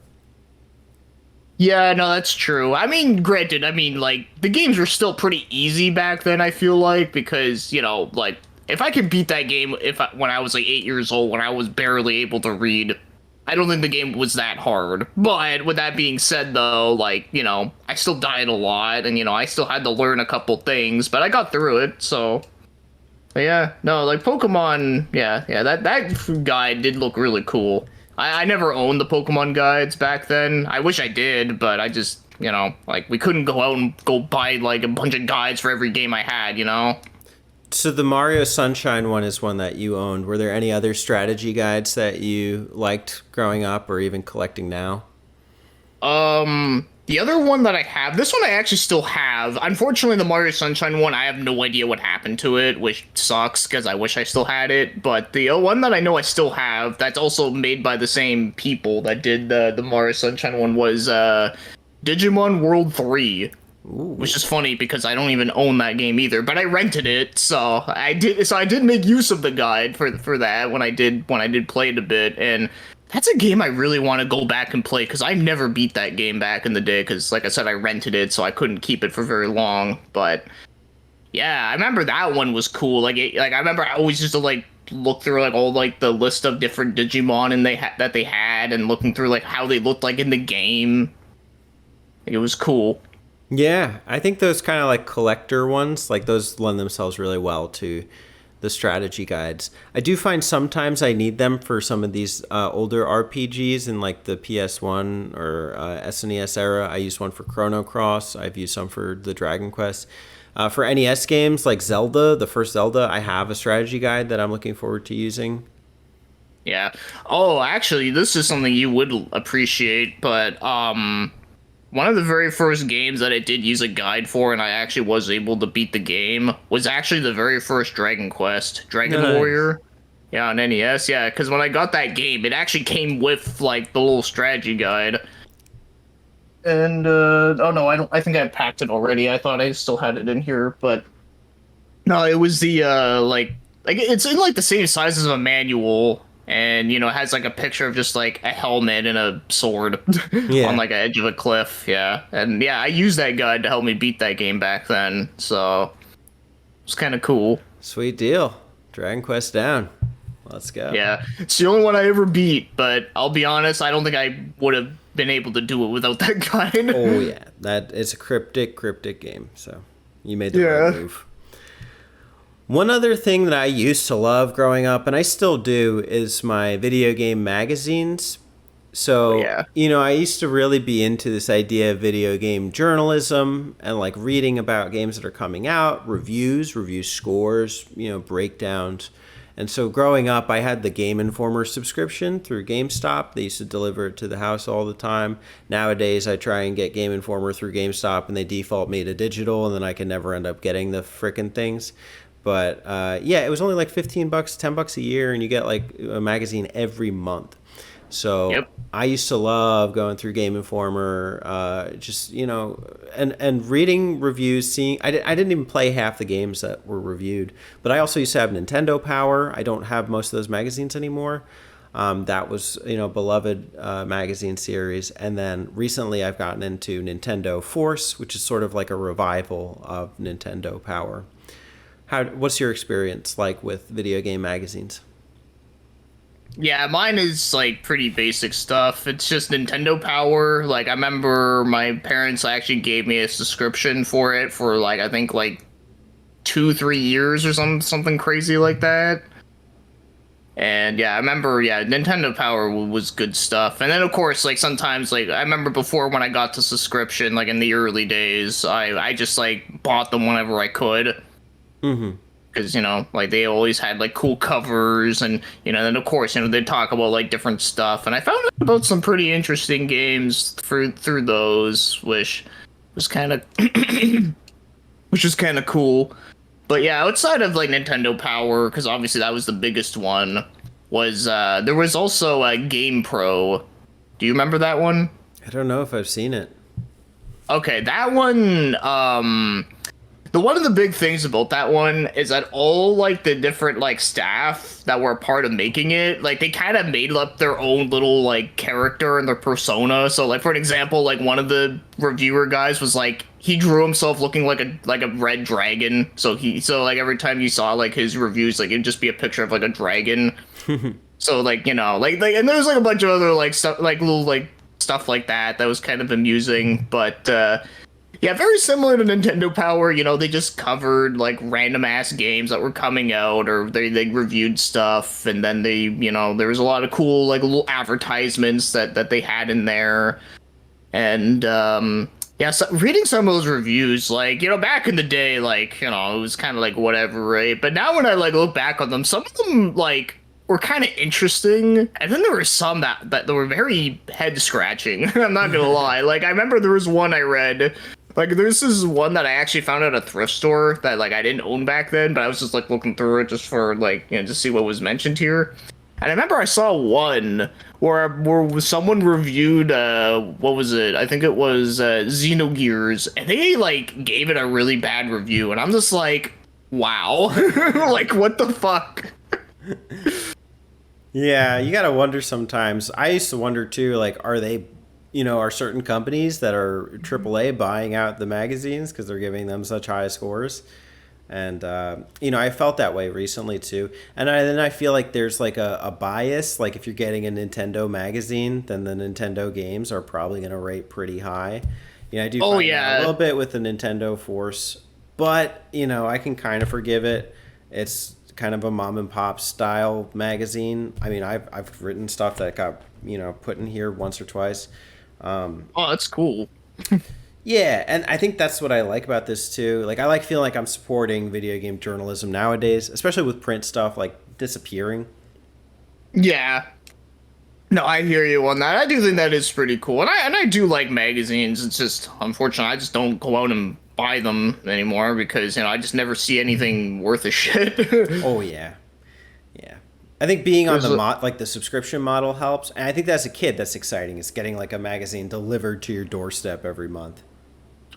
Yeah, no, that's true. I mean, granted, like the games were still pretty easy back then, I feel like, because, like if I could beat that game when I was like 8 years old, when I was barely able to read, I don't think the game was that hard. But with that being said though, like, I still died a lot and I still had to learn a couple things, but I got through it, so but yeah, no, like Pokemon, yeah, that guide did look really cool. I never owned the Pokemon guides back then. I wish I did, but I just, like we couldn't go out and go buy like a bunch of guides for every game I had. So the Mario Sunshine one is one that you owned. Were there any other strategy guides that you liked growing up or even collecting now? The other one that I have, this one I actually still have. Unfortunately, the Mario Sunshine one, I have no idea what happened to it, which sucks because I wish I still had it. But the one that I know I still have, that's also made by the same people that did the Mario Sunshine one, was Digimon World 3. Ooh. Which is funny because I don't even own that game either, but I rented it, so I did make use of the guide for that when I did play it a bit, and that's a game I really want to go back and play because I never beat that game back in the day because like I said I rented it, so I couldn't keep it for very long. But yeah, I remember that one was cool. Like I remember I always used to like look through like all like the list of different Digimon and that they had, and looking through like how they looked like in the game. Like, it was cool. Yeah, I think those kind of like collector ones, like those lend themselves really well to the strategy guides. I do find sometimes I need them for some of these older RPGs in like the PS1 or SNES era. I used one for Chrono Cross. I've used some for the Dragon Quest. For NES games like Zelda, the first Zelda, I have a strategy guide that I'm looking forward to using. Yeah. Oh, actually, this is something you would appreciate, but one of the very first games that I did use a guide for, and I actually was able to beat the game, was actually the very first Dragon Quest, Dragon Nice. Warrior. Yeah, on NES. Yeah, because when I got that game, it actually came with like the little strategy guide. And oh no, I don't. I think I packed it already. I thought I still had it in here, but no, it was the like it's in like the same size as a manual, and it has like a picture of just like a helmet and a sword on Yeah, like a edge of a cliff. Yeah, and yeah, I used that guide to help me beat that game back then, so it's kind of cool. sweet deal. Dragon Quest down. Let's go. Yeah, it's the only one I ever beat, but I'll be honest, I don't think I would have been able to do it without that Oh guide. yeah, that it's a cryptic game. So you made the right Yeah. move. One other thing that I used to love growing up, and I still do, is my video game magazines. Oh So, yeah. I used to really be into this idea of video game journalism and like reading about games that are coming out, review scores, breakdowns. And so growing up, I had the Game Informer subscription through GameStop. They used to deliver it to the house all the time. Nowadays, I try and get Game Informer through GameStop, and they default me to digital, and then I can never end up getting the frickin' things. But yeah, it was only like 15 bucks, 10 bucks a year, and you get like a magazine every month. So Yep. I used to love going through Game Informer, just and reading reviews. Seeing I didn't even play half the games that were reviewed, but I also used to have Nintendo Power. I don't have most of those magazines anymore. That was beloved magazine series, and then recently I've gotten into Nintendo Force, which is sort of like a revival of Nintendo Power. What's your experience like with video game magazines? Yeah, mine is like pretty basic stuff. It's just Nintendo Power. Like I remember my parents actually gave me a subscription for it for like I think like 2, 3 years or something crazy like that. And yeah, I remember, yeah, Nintendo Power was good stuff. And then of course, like sometimes, like I remember before when I got the subscription, like in the early days, I just like bought them whenever I could. Mm-hmm. Because like they always had like cool covers, and then of course they'd talk about like different stuff, and I found out about some pretty interesting games through those, which was kind of which was kind of cool. But yeah, outside of like Nintendo Power, because obviously that was the biggest one, was there was also a Game Pro. Do you remember that one? I don't know if I've seen it. Okay, that one. One of the big things about that one is that all like the different like staff that were a part of making it, like they kind of made up their own little like character and their persona. So like for an example, like one of the reviewer guys was like he drew himself looking like a red dragon. So like every time you saw like his reviews, like it'd just be a picture of like a dragon. So like like and there's like a bunch of other like stuff like little like stuff like that was kind of amusing, but yeah, very similar to Nintendo Power. They just covered like random ass games that were coming out, or they reviewed stuff, and then there was a lot of cool like little advertisements that they had in there, and yeah, so reading some of those reviews, like back in the day, like it was kind of like whatever, right? But now when I like look back on them, some of them like were kind of interesting, and then there were some that were very head scratching. I'm not gonna lie. Like I remember there was one I read. Like, this is one that I actually found at a thrift store that, like, I didn't own back then, but I was just, like, looking through it just for, like, to see what was mentioned here. And I remember I saw one where someone reviewed, what was it? I think it was Xenogears, and they, like, gave it a really bad review, and I'm just like, wow. Like, what the fuck? Yeah, you gotta wonder sometimes. I used to wonder, too, like, are certain companies that are AAA buying out the magazines because they're giving them such high scores? And, I felt that way recently too. And then I feel like there's like a bias. Like if you're getting a Nintendo magazine, then the Nintendo games are probably going to rate pretty high. I do find that a little bit with the Nintendo Force, but, I can kind of forgive it. It's kind of a mom and pop style magazine. I mean, I've written stuff that got, put in here once or twice. Oh, that's cool. Yeah, and I think that's what I like about this too. Like I like feeling like I'm supporting video game journalism nowadays, especially with print stuff like disappearing. Yeah. No, I hear you on that. I do think that is pretty cool. And I do like magazines. It's just unfortunate I just don't go out and buy them anymore because, I just never see anything worth a shit. Oh yeah. Yeah. I think being on the subscription model helps, and I think as a kid that's exciting. It's getting like a magazine delivered to your doorstep every month.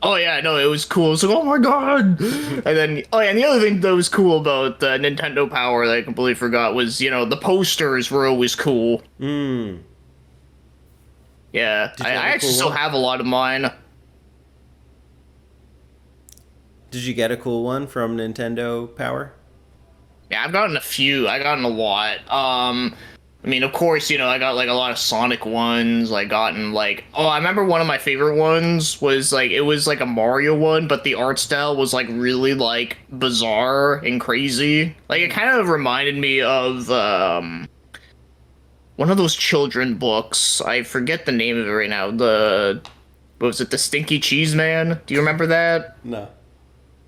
Oh yeah, no, it was cool. It's like, oh my god! And then, oh yeah, and the other thing that was cool about Nintendo Power that I completely forgot was, the posters were always cool. Mm. Yeah, I actually still have a lot of mine. Did you get a cool one from Nintendo Power? Yeah, I've gotten a few. I gotten a lot. I mean, of course, I got like a lot of Sonic ones. I gotten like, oh, I remember one of my favorite ones was like it was like a Mario one, but the art style was like really like bizarre and crazy. Like it kind of reminded me of one of those children books. I forget the name of it right now. What was it? The Stinky Cheese Man? Do you remember that? No.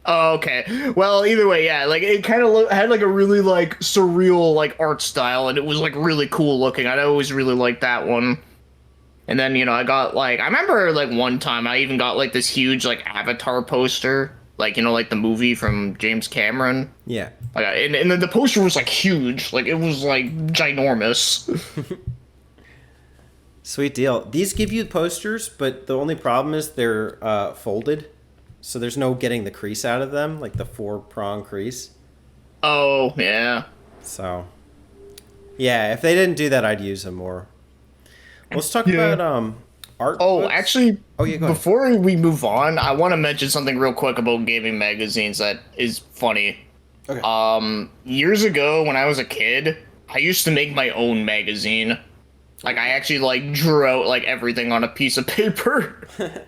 Oh, okay. Well, either way, yeah, like it kind of had like a really like surreal like art style, and it was like really cool looking. I always really liked that one. And then I got like I remember like one time I even got like this huge like Avatar poster. like like the movie from James Cameron. Yeah. Like, and then the poster was like huge, like it was like ginormous. Sweet deal. These give you posters, but the only problem is they're folded, so there's no getting the crease out of them, like the 4-prong crease. Oh yeah. So, yeah, if they didn't do that, I'd use them more. Well, let's talk Yeah. about art Oh, books. actually, Oh, yeah, go ahead. before we move on, I want to mention something real quick about gaming magazines that is funny. Okay. Years ago when I was a kid, I used to make my own magazine. Like I actually like drew out like everything on a piece of paper. I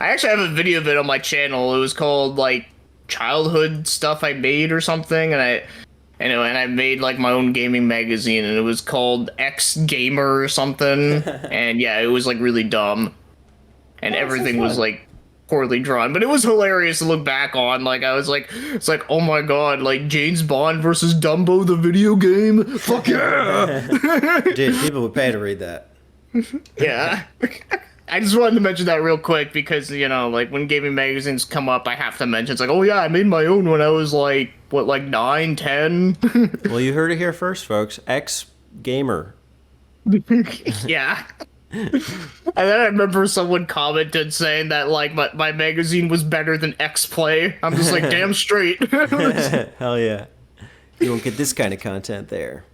actually have a video of it on my channel. It was called like childhood stuff I made or something, and I made like my own gaming magazine, and it was called X Gamer or something. And yeah, it was like really dumb, and Oh, that sounds everything was fun. like poorly drawn, but it was hilarious to look back on. Like I was like, it's like, oh my god, like James Bond versus Dumbo the video game. Fuck yeah. Dude, people would pay to read that. Yeah. I just wanted to mention that real quick because, like when gaming magazines come up, I have to mention it's like, oh yeah, I made my own when I was like, what, like 9, 10? Well, you heard it here first, folks. X Gamer. Yeah. And then I remember someone commented saying that like my magazine was better than X Play. I'm just like, damn straight. Hell yeah. You won't get this kind of content there.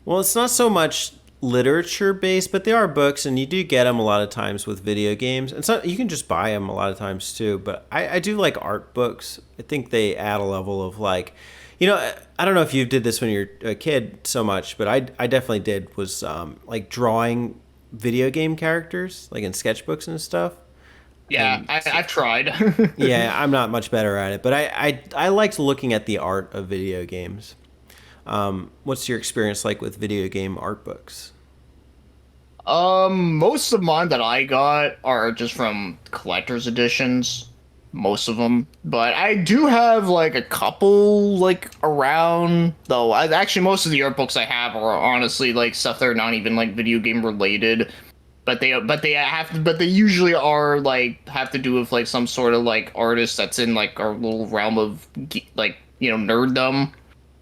Well, it's not so much literature based, but they are books, and you do get them a lot of times with video games. And so you can just buy them a lot of times too. But I do like art books. I think they add a level of like, I don't know if you did this when you were a kid so much, but I definitely did was like drawing video game characters like in sketchbooks and stuff. Yeah, I've tried. Yeah, I'm not much better at it, but I liked looking at the art of video games. What's your experience like with video game art books? Most of mine that I got are just from collector's editions. Most of them, but I do have like a couple like around though. Actually, most of the art books I have are honestly like stuff that are not even like video game related. But they usually are like have to do with like some sort of like artist that's in like our little realm of like nerddom.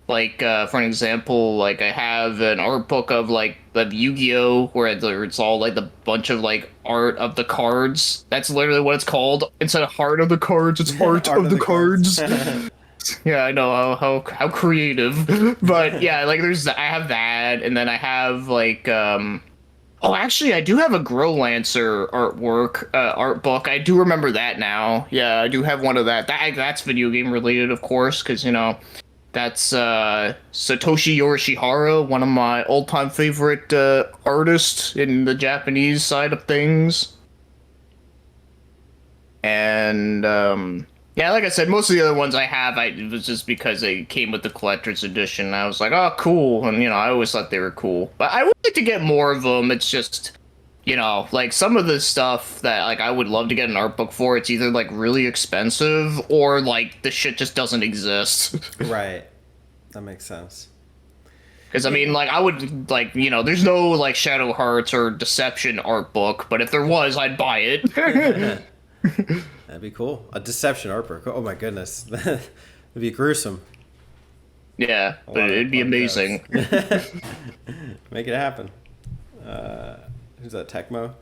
Like for an example, like I have an art book of like the Yu-Gi-Oh, where it's all like the bunch of like art of the cards. That's literally what it's called. Instead of heart of the cards, it's art Art of the cards. cards. Yeah, I know how creative. But yeah, like I have that, and then I have like oh, actually, I do have a Growlancer art book. I do remember that now. Yeah, I do have one of that. That's video game related, of course, because that's Satoshi Yorishihara, one of my all-time favorite artists in the Japanese side of things. And yeah, like I said, most of the other ones I have, it was just because they came with the collector's edition. I was like, oh, cool, and I always thought they were cool. But I would like to get more of them. It's just, like some of the stuff that like I would love to get an art book for. It's either like really expensive or like the shit just doesn't exist. Right. That makes sense. Because I mean, like I would like there's no like Shadow Hearts or Deception art book, but if there was, I'd buy it. That'd be cool. A Deception art book. Oh my goodness. That'd be gruesome. Yeah, but it'd be amazing. Make it happen. Who's that? Tecmo?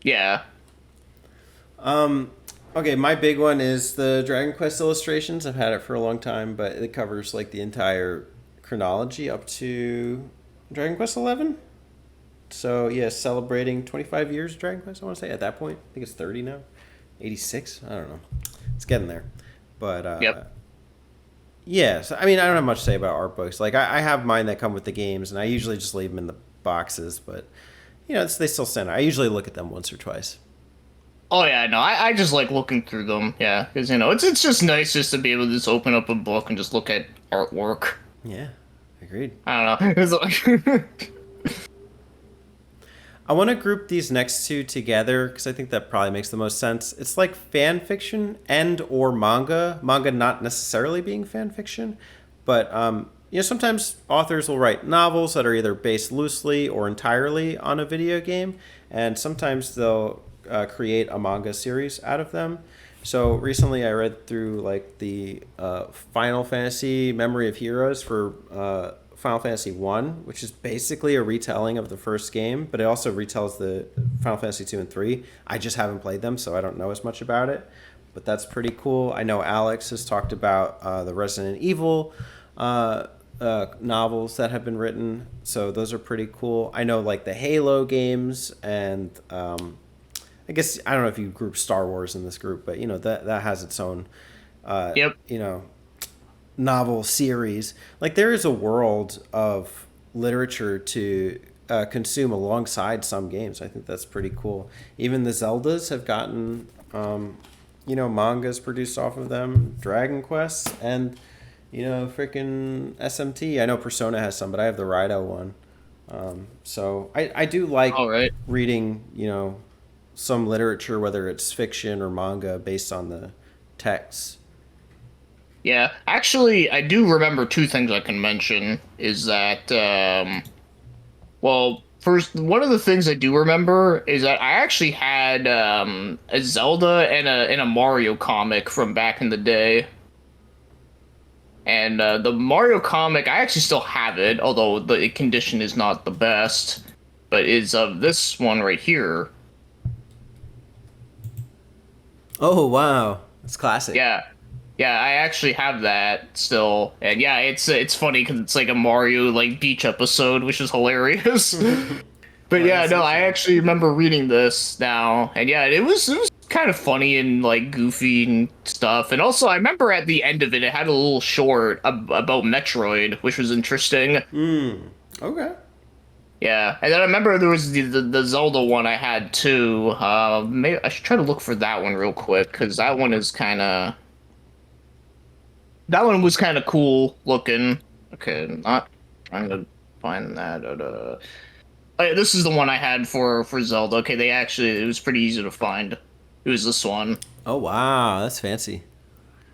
Yeah. Okay, my big one is the Dragon Quest illustrations. I've had it for a long time, but it covers like the entire chronology up to Dragon Quest 11. So yeah, celebrating 25 years of Dragon Quest. I want to say at that point. I think it's 30 now. 86. I don't know. It's getting there, but Yep. yeah. So I mean, I don't have much to say about art books. Like I have mine that come with the games, and I usually just leave them in the boxes. But they still stand out. I usually look at them once or twice. Oh yeah, no, I just like looking through them. Yeah, because it's just nice just to be able to just open up a book and just look at artwork. Yeah, agreed. I don't know. It's like I want to group these next two together because I think that probably makes the most sense. It's like fan fiction and or manga. Manga not necessarily being fan fiction, but sometimes authors will write novels that are either based loosely or entirely on a video game, and sometimes they'll create a manga series out of them. So recently I read through like the Final Fantasy Memory of Heroes for Final Fantasy 1, which is basically a retelling of the first game, but it also retells the Final Fantasy 2 and 3. I just haven't played them, so I don't know as much about it, but that's pretty cool. I know Alex has talked about the Resident Evil novels that have been written, so those are pretty cool. I know like the Halo games, and I guess I don't know if you group Star Wars in this group, but you know that has its own Yep. you know novel series. Like there is a world of literature to consume alongside some games. I think that's pretty cool. Even the Zeldas have gotten mangas produced off of them, Dragon Quest, and freaking SMT. I know Persona has some, but I have the Raito one. So I do like All right. reading, some literature, whether it's fiction or manga, based on the text. Yeah, actually, I do remember two things I can mention. Is that well, first, one of the things I do remember is that I actually had a Zelda and a Mario comic from back in the day. And the Mario comic, I actually still have it, although the condition is not the best. But is of this one right here. Oh wow, it's classic. Yeah, yeah, I actually have that still, and yeah, it's funny because it's like a Mario like beach episode, which is hilarious. But Oh, yeah, that's no, so I funny. actually remember reading this now, and yeah, it was kind of funny and like goofy and stuff. And also, I remember at the end of it, it had a little short about Metroid, which was interesting. Okay. Yeah, and then I remember there was the Zelda one I had too. Maybe I should try to look for that one real quick because that one was kind of cool looking. Okay, not trying to find that. Oh, yeah, this is the one I had for Zelda. Okay, it was pretty easy to find. It was this one. Oh wow, that's fancy.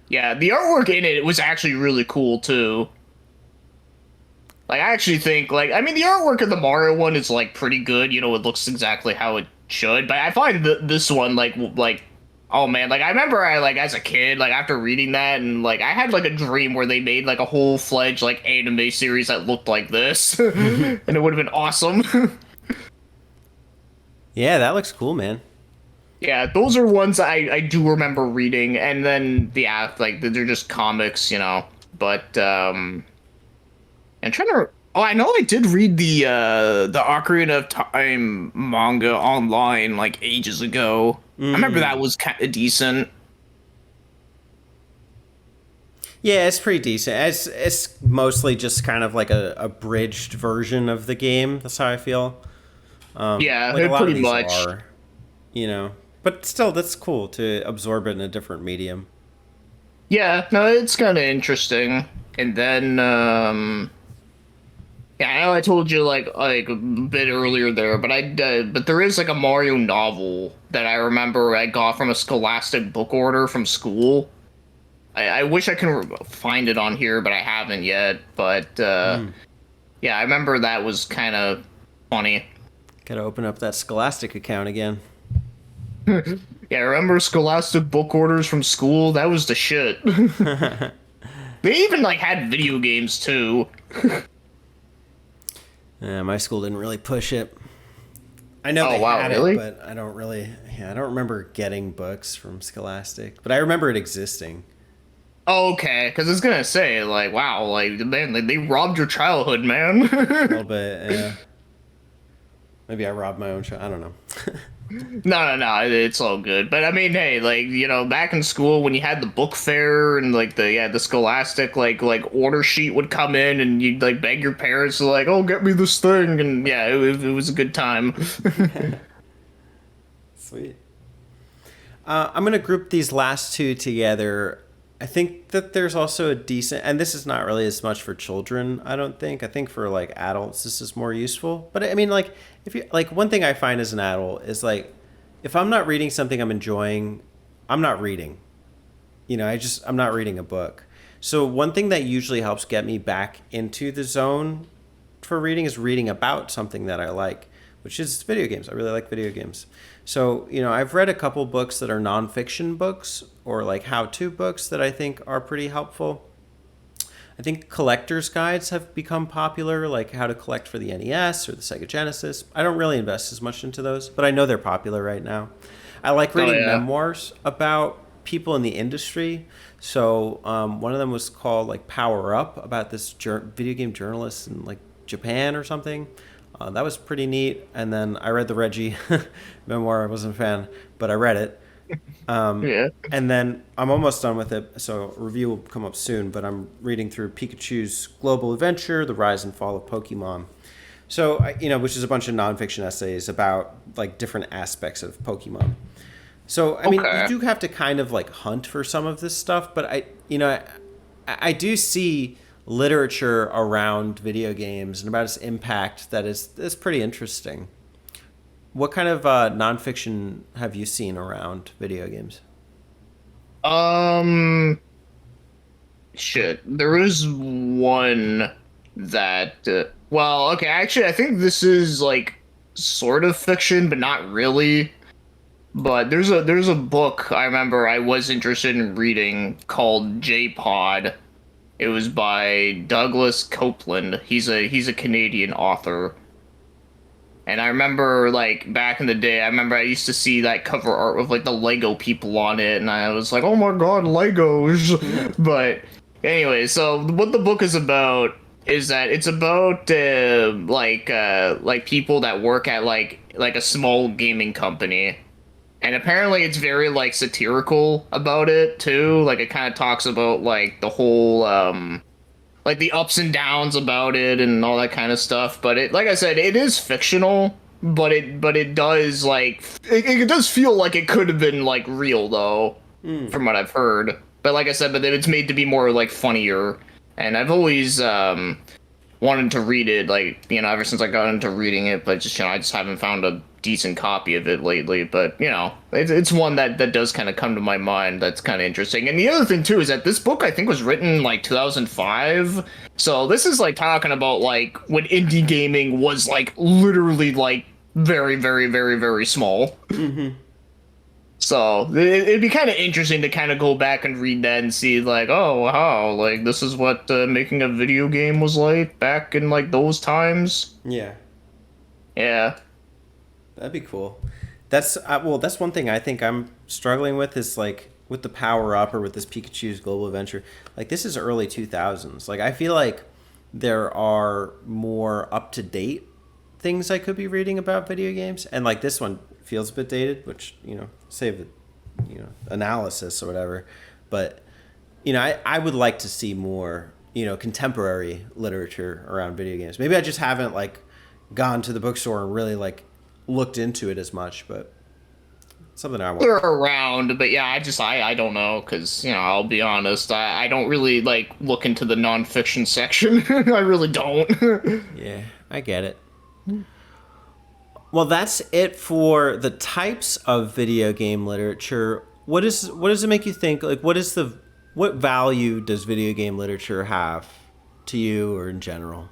Yeah, the artwork in it was actually really cool too. Like I actually think I mean the artwork of the Mario one is like pretty good. You know, it looks exactly how it should. But I find this one oh man, like I remember I like as a kid like after reading that and like I had like a dream where they made like a whole fledged like anime series that looked like this, and it would have been awesome. Yeah, that looks cool, man. Yeah, those are ones I do remember reading, and then the app like they're just comics, you know. But I'm trying to. Oh, I know I did read the Ocarina of Time manga online like ages ago. I remember that was kind of decent. Yeah, it's pretty decent. It's mostly just kind of like a abridged version of the game. That's how I feel. Yeah, Like a lot of pretty these much. are, but still, that's cool to absorb it in a different medium. Yeah, no, it's kind of interesting. And then, yeah, I know I told you like a bit earlier there, but but there is like a Mario novel that I remember I got from a Scholastic book order from school. I wish I could find it on here, but I haven't yet. But yeah, I remember that was kind of funny. Gotta open up that Scholastic account again. Yeah, I remember Scholastic book orders from school. That was the shit. They even like had video games too. Yeah, my school didn't really push it. I know Oh they wow, had it, really? but I don't really. Yeah, I don't remember getting books from Scholastic, but I remember it existing. Oh, okay, because I was gonna say like, wow, like man, like, they robbed your childhood, man. A little bit. Yeah. Maybe I robbed my own child. I don't know. No, it's all good. But I mean, hey, like you know, back in school when you had the book fair and like the Scholastic like order sheet would come in and you'd like beg your parents to like, oh, get me this thing, and yeah, it was a good time. Sweet. I'm going to group these last two together. I think that there's also a decent, and this is not really as much for children, I don't think. I think for like adults, this is more useful. But I mean, like, if you like, one thing I find as an adult is like, if I'm not reading something I'm enjoying, I'm not reading. I'm not reading a book. So one thing that usually helps get me back into the zone for reading is reading about something that I like. which is video games. I really like video games. So, I've read a couple books that are nonfiction books or like how-to books that I think are pretty helpful. I think collector's guides have become popular, like how to collect for the NES or the Sega Genesis. I don't really invest as much into those, but I know they're popular right now. I like Oh reading yeah. memoirs about people in the industry. So one of them was called like Power Up, about this video game journalist in like Japan or something. That was pretty neat. And then I read the Reggie memoir. I wasn't a fan, but I read it. Yeah. And then I'm almost done with it, so a review will come up soon. But I'm reading through Pikachu's Global Adventure: The Rise and Fall of Pokemon. So, which is a bunch of nonfiction essays about like different aspects of Pokemon. So, I mean, you Okay. do have to kind of like hunt for some of this stuff, but I do see literature around video games and about its impact that is pretty interesting. What kind of nonfiction have you seen around video games? Um. Shit. There is one that. Well, okay. Actually, I think this is like sort of fiction, but not really. But there's a book I remember I was interested in reading called J-Pod. It was by Douglas Copeland. He's a Canadian author. And I remember like back in the day, I remember I used to see that cover art with like the Lego people on it, and I was like, "Oh my God, Legos!" But anyway, so what the book is about is that it's about like people that work at like a small gaming company, and apparently it's very like satirical about it too. Like it kind of talks about like the whole like the ups and downs about it and all that kind of stuff. But it, like I said, it is fictional, but it does like it does feel like it could have been like real though, from what I've heard. But like I said, but it's made to be more like funnier. And I've always wanted to read it, like, ever since I got into reading it, but just, I just haven't found a decent copy of it lately. But, it's one that does kind of come to my mind that's kind of interesting. And the other thing, too, is that this book, I think, was written, like, 2005. So this is, like, talking about, like, when indie gaming was, like, literally, like, very, very, very, very small. So it'd be kind of interesting to kind of go back and read that and see like, oh wow, like this is what making a video game was like back in like those times. Yeah, Yeah. that'd be cool. That's one thing I think I'm struggling with is like with the Power Up or with this Pikachu's Global Adventure. Like this is early 2000s. Like I feel like there are more up to date things I could be reading about video games, and like this one feels a bit dated, which save the analysis or whatever. But I would like to see more contemporary literature around video games. Maybe I just haven't like gone to the bookstore and really like looked into it as much, but something I want. They're around, but yeah, I don't know because I'll be honest, I don't really like look into the nonfiction section. I really don't. Yeah, I get it. Well, that's it for the types of video game literature. What does it make you think? Like, what value does video game literature have to you or in general?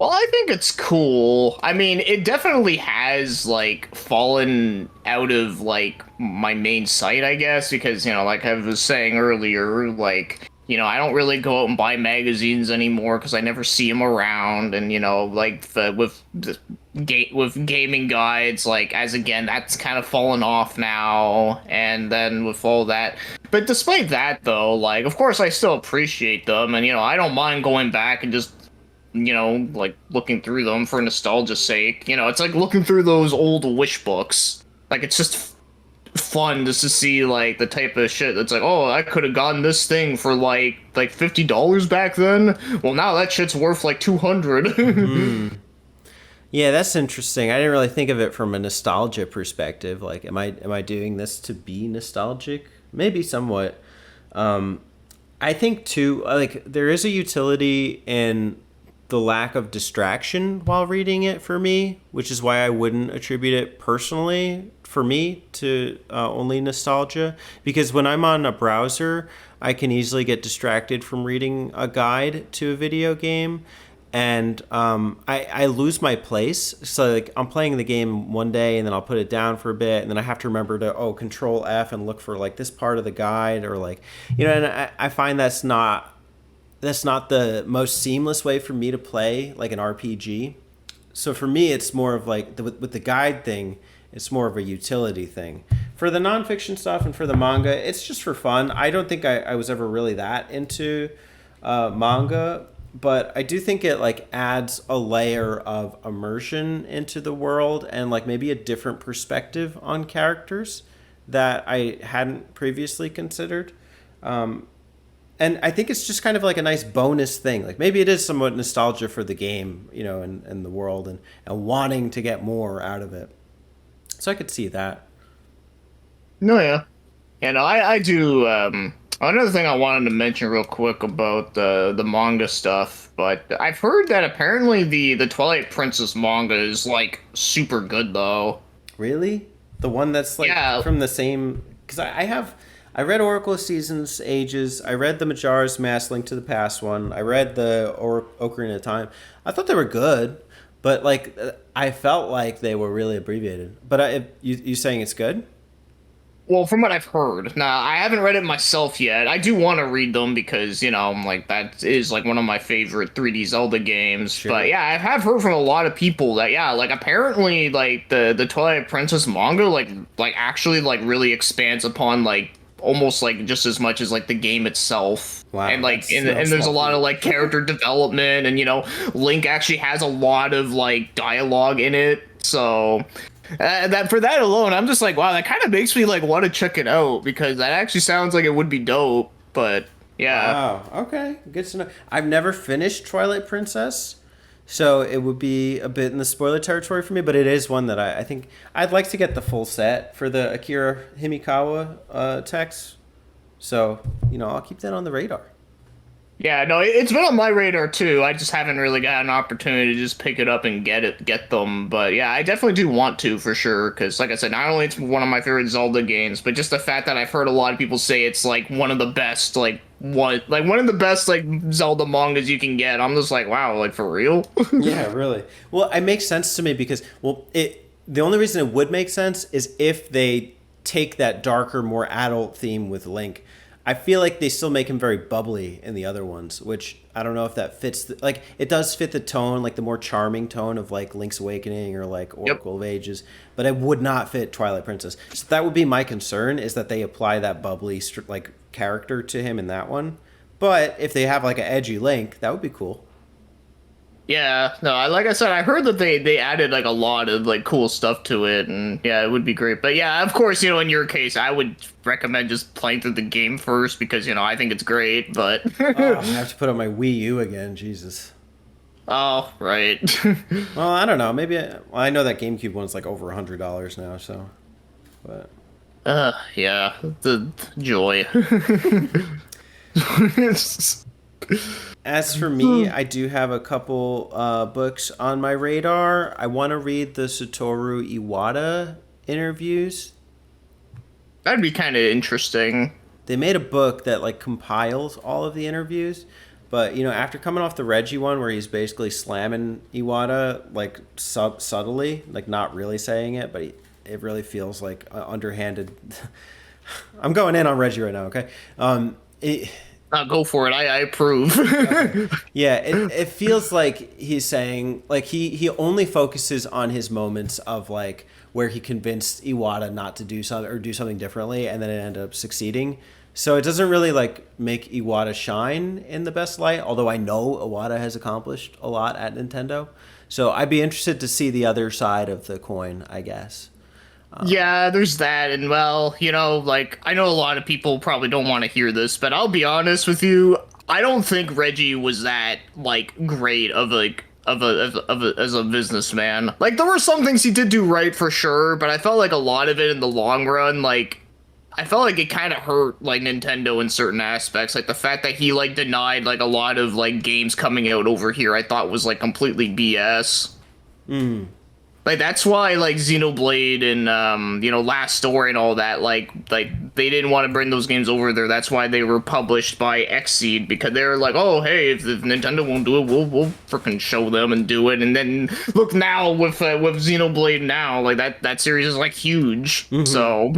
Well, I think it's cool. I mean, it definitely has like fallen out of like my main site, I guess, because like I was saying earlier, like I don't really go out and buy magazines anymore because I never see them around, and like with gaming guides, like as again, that's kind of fallen off now, and then with all that. But despite that, though, like of course I still appreciate them, and I don't mind going back and just like looking through them for nostalgia's sake. It's like looking through those old wish books. Like it's just fun just to see like the type of shit that's like, oh, I could have gotten this thing for like $50 back then. Well, now that shit's worth like 200. Yeah, that's interesting. I didn't really think of it from a nostalgia perspective. Like, am I doing this to be nostalgic? Maybe somewhat. I think too, like there is a utility in the lack of distraction while reading it for me, which is why I wouldn't attribute it personally for me to only nostalgia. Because when I'm on a browser, I can easily get distracted from reading a guide to a video game. and I lose my place. So like I'm playing the game one day and then I'll put it down for a bit and then I have to remember to Control F and look for like this part of the guide or like and I find that's not the most seamless way for me to play like an RPG. So for me, it's more of like with the guide thing, it's more of a utility thing. For the nonfiction stuff and for the manga, it's just for fun. I don't think I was ever really that into manga, but I do think it like adds a layer of immersion into the world and like maybe a different perspective on characters that I hadn't previously considered. And I think it's just kind of like a nice bonus thing. Like maybe it is somewhat nostalgia for the game, and the world and wanting to get more out of it. So I could see that. No, yeah. And I do. Another thing I wanted to mention real quick about the manga stuff, but I've heard that apparently the Twilight Princess manga is like super good though. Really? The one that's like from the same? Because I read Oracle of Seasons Ages. I read the Majora's Mask Link to the Past one. I read the Ocarina of Time. I thought they were good, but like I felt like they were really abbreviated. But you saying it's good? Well, from what I've heard. Now, I haven't read it myself yet. I do want to read them because, like that is like one of my favorite 3D Zelda games. Sure. But yeah, I have heard from a lot of people that like apparently like the Twilight Princess manga like actually like really expands upon like almost like just as much as like the game itself. Wow. And like and there's a lot of like character development and Link actually has a lot of like dialogue in it. So that for that alone, I'm just like, wow, that kind of makes me like want to check it out because that actually sounds like it would be dope. But yeah. Wow. Okay. Good to know. I've never finished Twilight Princess, so it would be a bit in the spoiler territory for me. But it is one that I think I'd like to get the full set for the Akira Himikawa text. So I'll keep that on the radar. Yeah, no, it's been on my radar too. I just haven't really got an opportunity to just pick it up and get them. But yeah, I definitely do want to for sure. Because like I said, not only it's one of my favorite Zelda games, but just the fact that I've heard a lot of people say it's like one of the best, like one of the best like Zelda mangas you can get. I'm just like, wow, like for real? Yeah, really. Well, it makes sense to me because the only reason it would make sense is if they take that darker, more adult theme with Link. I feel like they still make him very bubbly in the other ones, which I don't know if that fits. It does fit the tone, like the more charming tone of like Link's Awakening or like Oracle of Ages, but it would not fit Twilight Princess. So that would be my concern, is that they apply that bubbly like character to him in that one. But if they have like an edgy Link, that would be cool. Yeah, no, like I said, I heard that they added like a lot of like cool stuff to it, and yeah, it would be great. But yeah, of course, in your case, I would recommend just playing through the game first because I think it's great. But I have to put on my Wii U again, Jesus. Oh, right. Well, I don't know. Maybe I know that GameCube one's like over $100 now, so. But. Yeah, the joy. As for me, I do have a couple books on my radar. I want to read the Satoru Iwata interviews. That'd be kind of interesting. They made a book that like compiles all of the interviews, but after coming off the Reggie one where he's basically slamming Iwata like subtly, like not really saying it, but it really feels like underhanded. I'm going in on Reggie right now, okay? Go for it. I approve. Okay. Yeah, it feels like he's saying like he only focuses on his moments of like where he convinced Iwata not to do something or do something differently, and then it ended up succeeding. So it doesn't really like make Iwata shine in the best light. Although I know Iwata has accomplished a lot at Nintendo, so I'd be interested to see the other side of the coin, I guess. Yeah, there's that, and well, like I know a lot of people probably don't want to hear this, but I'll be honest with you, I don't think Reggie was that like great of as a businessman. Like there were some things he did do right for sure, but I felt like a lot of it in the long run, like I felt like it kind of hurt like Nintendo in certain aspects. Like the fact that he like denied like a lot of like games coming out over here, I thought was like completely BS. Like that's why like Xenoblade and Last Story and all that like they didn't want to bring those games over there. That's why they were published by Xseed, because they were like, oh hey, if Nintendo won't do it, we'll freaking show them and do it. And then look now with Xenoblade now, like that series is like huge. So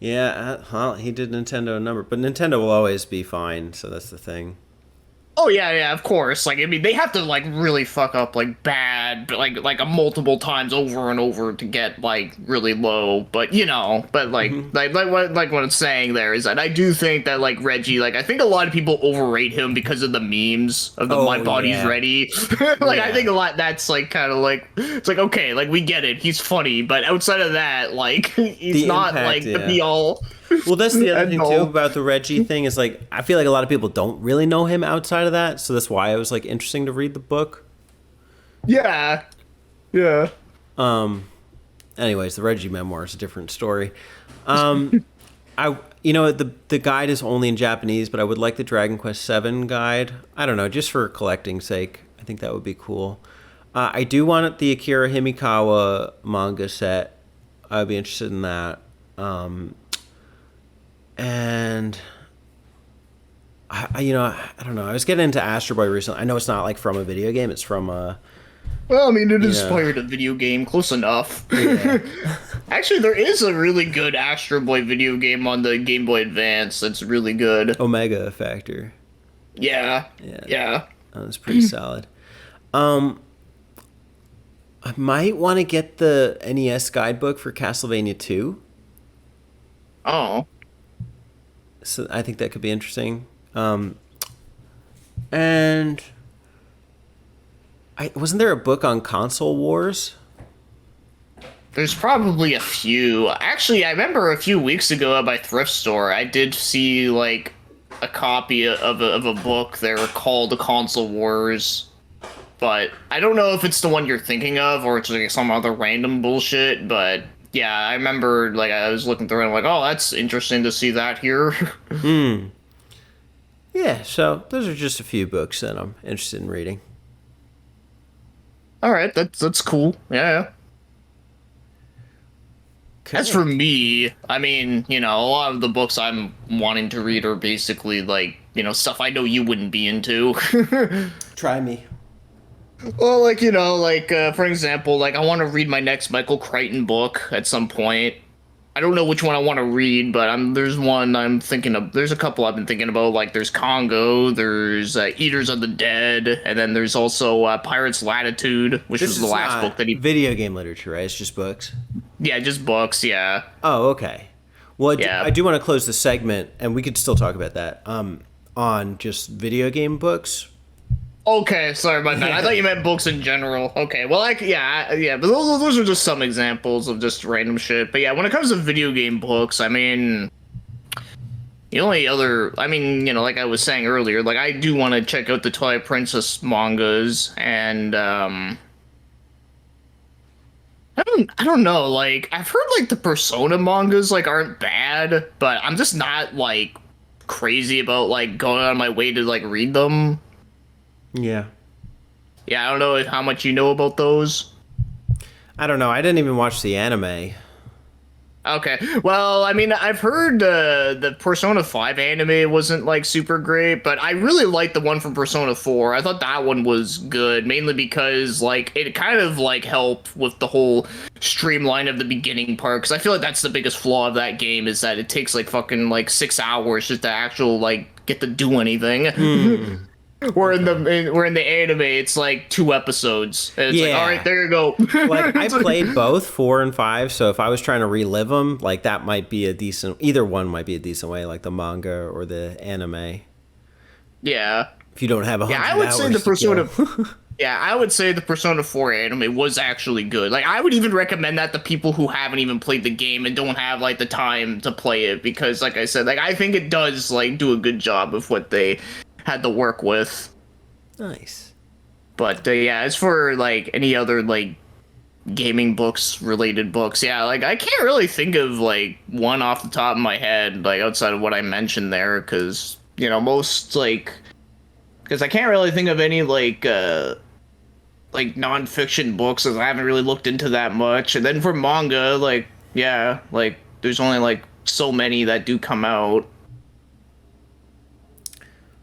Yeah, well, he did Nintendo a number, but Nintendo will always be fine, so that's the thing. oh yeah, of course. Like I mean, they have to like really fuck up like bad, but like a multiple times over and over to get like really low. But what I'm saying there is that I do think that like Reggie, like I think a lot of people overrate him because of the memes of the My Body's yeah. Ready. Like I think a lot that's like kind of like it's like okay, like we get it, he's funny, but outside of that, like he's The not impact, like the yeah. be all. Well, that's the other thing No. too about the Reggie thing is like I feel like a lot of people don't really know him outside of that, so that's why it was like interesting to read the book. Yeah, yeah. Anyways, the Reggie memoir is a different story. The guide is only in Japanese, but I would like the Dragon Quest VII guide. I don't know, just for collecting's sake. I think that would be cool. I do want the Akira Himikawa manga set. I'd be interested in that. And I don't know. I was getting into Astro Boy recently. I know it's not like from a video game. It's from Well, I mean, it inspired a video game, close enough. Yeah. Actually, there is a really good Astro Boy video game on the Game Boy Advance that's really good. Omega Factor. Yeah. Yeah. That was pretty solid. I might want to get the NES guidebook for Castlevania 2. Oh. So I think that could be interesting. And wasn't there a book on console wars? There's probably a few. Actually, I remember a few weeks ago at my thrift store, I did see, like, a copy of a book there called The Console Wars. But I don't know if it's the one you're thinking of or it's like some other random bullshit, but yeah, I remember, like, I was looking through and I'm like, oh, that's interesting to see that here. Yeah, so those are just a few books that I'm interested in reading. All right, that's cool. Yeah. Okay. As for me, I mean, a lot of the books I'm wanting to read are basically like, stuff I know you wouldn't be into. Try me. Well, like, for example, like, I want to read my next Michael Crichton book at some point. I don't know which one I want to read, but there's one I'm thinking of. There's a couple I've been thinking about. Like, there's Congo, there's Eaters of the Dead, and then there's also Pirate's Latitude, which was the last book that he... Video game literature, right? It's just books? Yeah, just books, yeah. Oh, okay. Well, Yeah. I do want to close the segment, and we could still talk about that, on just video game books. Okay, sorry about that. I thought you meant books in general. Okay, well, but those are just some examples of just random shit. But yeah, when it comes to video game books, I mean, the only other, like I was saying earlier, like I do want to check out the Twilight Princess mangas, and I don't know, like I've heard like the Persona mangas like aren't bad, but I'm just not like crazy about like going on my way to like read them. Yeah. Yeah, I don't know how much you know about those. I don't know. I didn't even watch the anime. Okay. Well, I mean, I've heard the Persona 5 anime wasn't, like, super great, but I really liked the one from Persona 4. I thought that one was good, mainly because, like, it kind of, like, helped with the whole streamline of the beginning part, because I feel like that's the biggest flaw of that game, is that it takes, like, fucking, like, 6 hours just to actually, like, get to do anything. Where in the anime, it's like 2 episodes. And it's like, all right, there you go. Like, I played both 4 and 5, so if I was trying to relive them, like, that might be either one might be a decent way, like the manga or the anime. Yeah. If you don't have 100 I would hours say the to Persona... kill. Yeah, I would say the Persona 4 anime was actually good. Like, I would even recommend that to people who haven't even played the game and don't have, like, the time to play it, because, like I said, like, I think it does, like, do a good job of what they had to work with. Nice. But yeah, as for like any other like gaming books related books, yeah, like I can't really think of like one off the top of my head, like outside of what I mentioned there, because most like, because I can't really think of any like like nonfiction books, as I haven't really looked into that much. And then for manga, like yeah, like there's only like so many that do come out.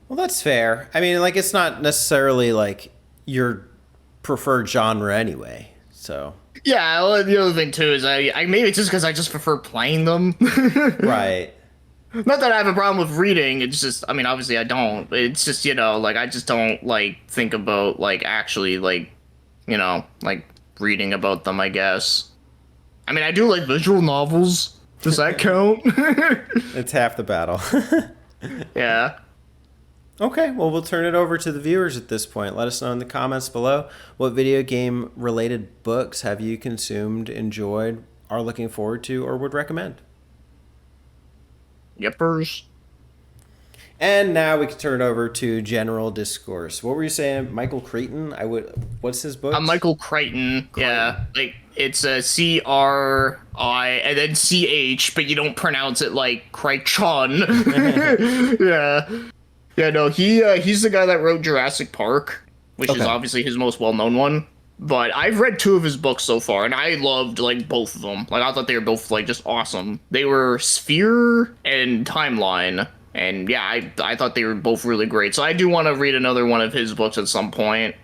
Well, that's fair. I mean, like, it's not necessarily like your preferred genre anyway. So, Yeah, well, the other thing too is I maybe it's just because I just prefer playing them. right. Not that I have a problem with reading. It's just, I mean, obviously I don't. It's just, like I just don't like think about like actually like, like reading about them, I guess. I mean, I do like visual novels. Does that count? It's half the battle. Yeah. Okay, well, we'll turn it over to the viewers at this point. Let us know in the comments below what video game related books have you consumed, enjoyed, are looking forward to, or would recommend. Yippers. And now we can turn it over to general discourse. What were you saying, Michael Crichton? What's his book? Michael Crichton. Yeah, like it's a C-R-I and then C-H, but you don't pronounce it like Crichton. Yeah. Yeah, no, he's the guy that wrote Jurassic Park, which is Okay. obviously his most well-known one. But I've read 2 of his books so far, and I loved like both of them. Like I thought they were both like just awesome. They were Sphere and Timeline, and yeah, I thought they were both really great. So I do want to read another one of his books at some point,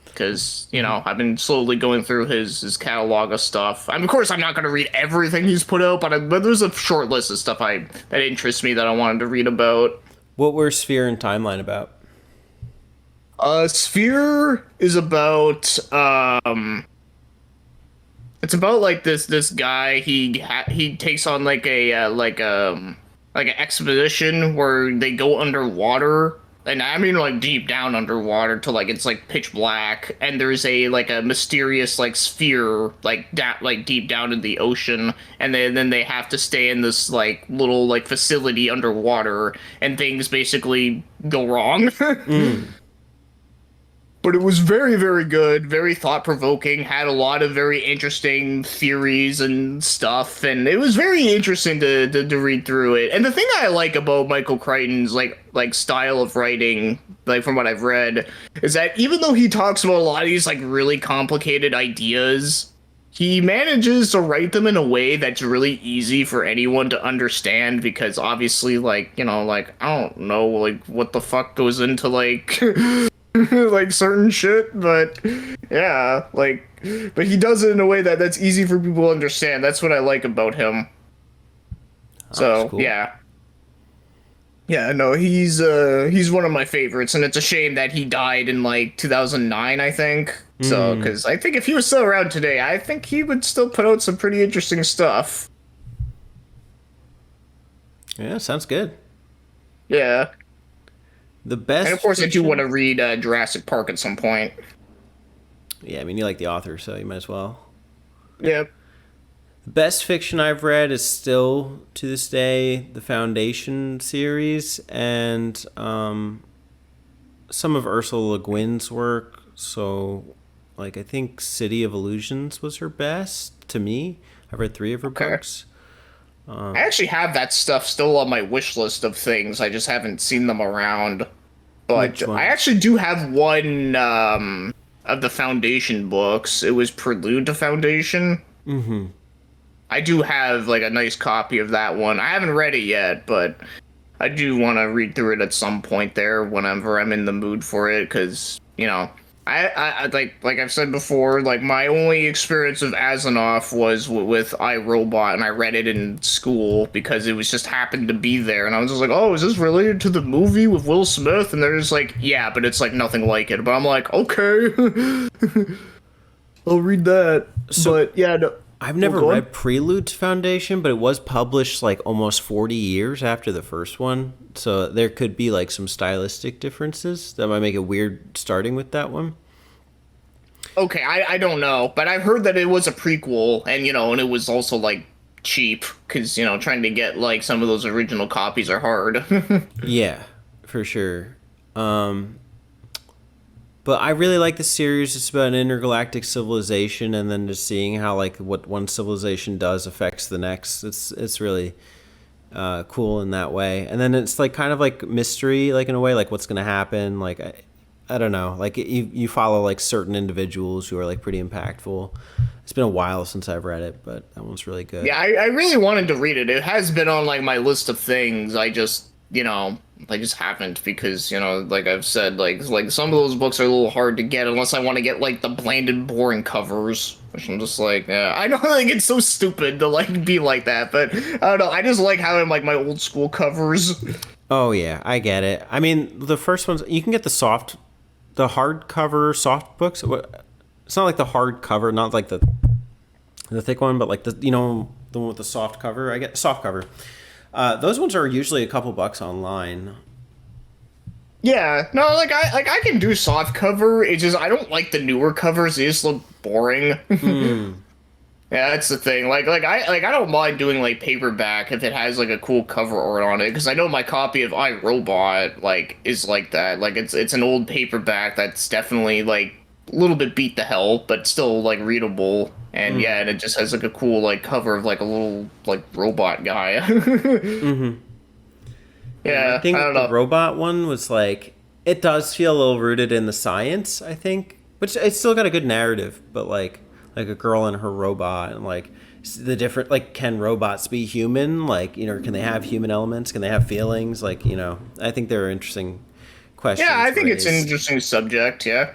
because I've been slowly going through his catalog of stuff. I mean, of course, I'm not going to read everything he's put out, but there's a short list of stuff that interests me that I wanted to read about. What were Sphere and Timeline about? Sphere is about it's about like this guy he takes on like an expedition where they go underwater, and I mean like deep down underwater to like it's like pitch black, and there's a mysterious like sphere like deep down in the ocean, and then they have to stay in this like little like facility underwater, and things basically go wrong. But it was very, very good, very thought-provoking, had a lot of very interesting theories and stuff, and it was very interesting to read through it. And the thing I like about Michael Crichton's like style of writing, like from what I've read, is that even though he talks about a lot of these like really complicated ideas, he manages to write them in a way that's really easy for anyone to understand, because obviously like, like I don't know like what the fuck goes into like like certain shit, but yeah, like, but he does it in a way that's easy for people to understand. That's what I like about him. So cool. yeah, no, he's one of my favorites, and it's a shame that he died in like 2009, I think. So because I think if he was still around today, I think he would still put out some pretty interesting stuff. Yeah, sounds good. Yeah. The best. And of course, fiction? I do want to read Jurassic Park at some point. Yeah, I mean, you like the author, so you might as well. Yep. The best fiction I've read is still, to this day, the Foundation series and some of Ursula Le Guin's work. So, like, I think City of Illusions was her best, to me. I've read 3 of her books. I actually have that stuff still on my wish list of things. I just haven't seen them around. But I actually do have one of the Foundation books. It was Prelude to Foundation. Mm-hmm. I do have like a nice copy of that one. I haven't read it yet, but I do want to read through it at some point there whenever I'm in the mood for it, because, I like I've said before, like my only experience of Asimov was with iRobot, and I read it in school because it was just happened to be there, and I was just like, oh, is this related to the movie with Will Smith? And they're just like, yeah, but it's like nothing like it. But I'm like, okay, I'll read that. So, but yeah, no. I've never read Prelude to Foundation, but it was published like almost 40 years after the first one. So there could be like some stylistic differences that might make it weird starting with that one. Okay, I don't know, but I've heard that it was a prequel, and and it was also like cheap, because trying to get like some of those original copies are hard. Yeah, for sure. But I really like the series. It's about an intergalactic civilization, and then just seeing how like what one civilization does affects the next. It's really cool in that way. And then it's like kind of like mystery, like in a way, like what's gonna happen. Like I don't know. Like you follow like certain individuals who are like pretty impactful. It's been a while since I've read it, but that one's really good. Yeah, I really wanted to read it. It has been on like my list of things. I just haven't because, like I've said, like some of those books are a little hard to get unless I want to get like the blanded, boring covers. Which I'm just like, yeah, I don't think it's so stupid to like be like that, but I don't know. I just like having like my old school covers. Oh yeah, I get it. I mean, the first ones you can get the hardcover soft books. It's not like the hardcover, not like the thick one, but like the one with the soft cover. I get soft cover. Those ones are usually a couple bucks online. Yeah, no, I can do soft cover. It's just I don't like the newer covers. They just look boring. Yeah, that's the thing. I don't mind doing like paperback if it has like a cool cover art on it because I know my copy of I, Robot like is like that. Like it's an old paperback that's definitely like a little bit beat to hell, but still like readable. And yeah, and it just has like a cool like cover of like a little like robot guy. And I Yeah, I think don't the know. robot one was like it does feel a little rooted in the science. I think, but it's still got a good narrative. But like a girl and her robot, and like the different like can robots be human? Like can they have human elements? Can they have feelings? Like I think there are interesting Yeah, I questions think it's an raised. interesting subject. Yeah.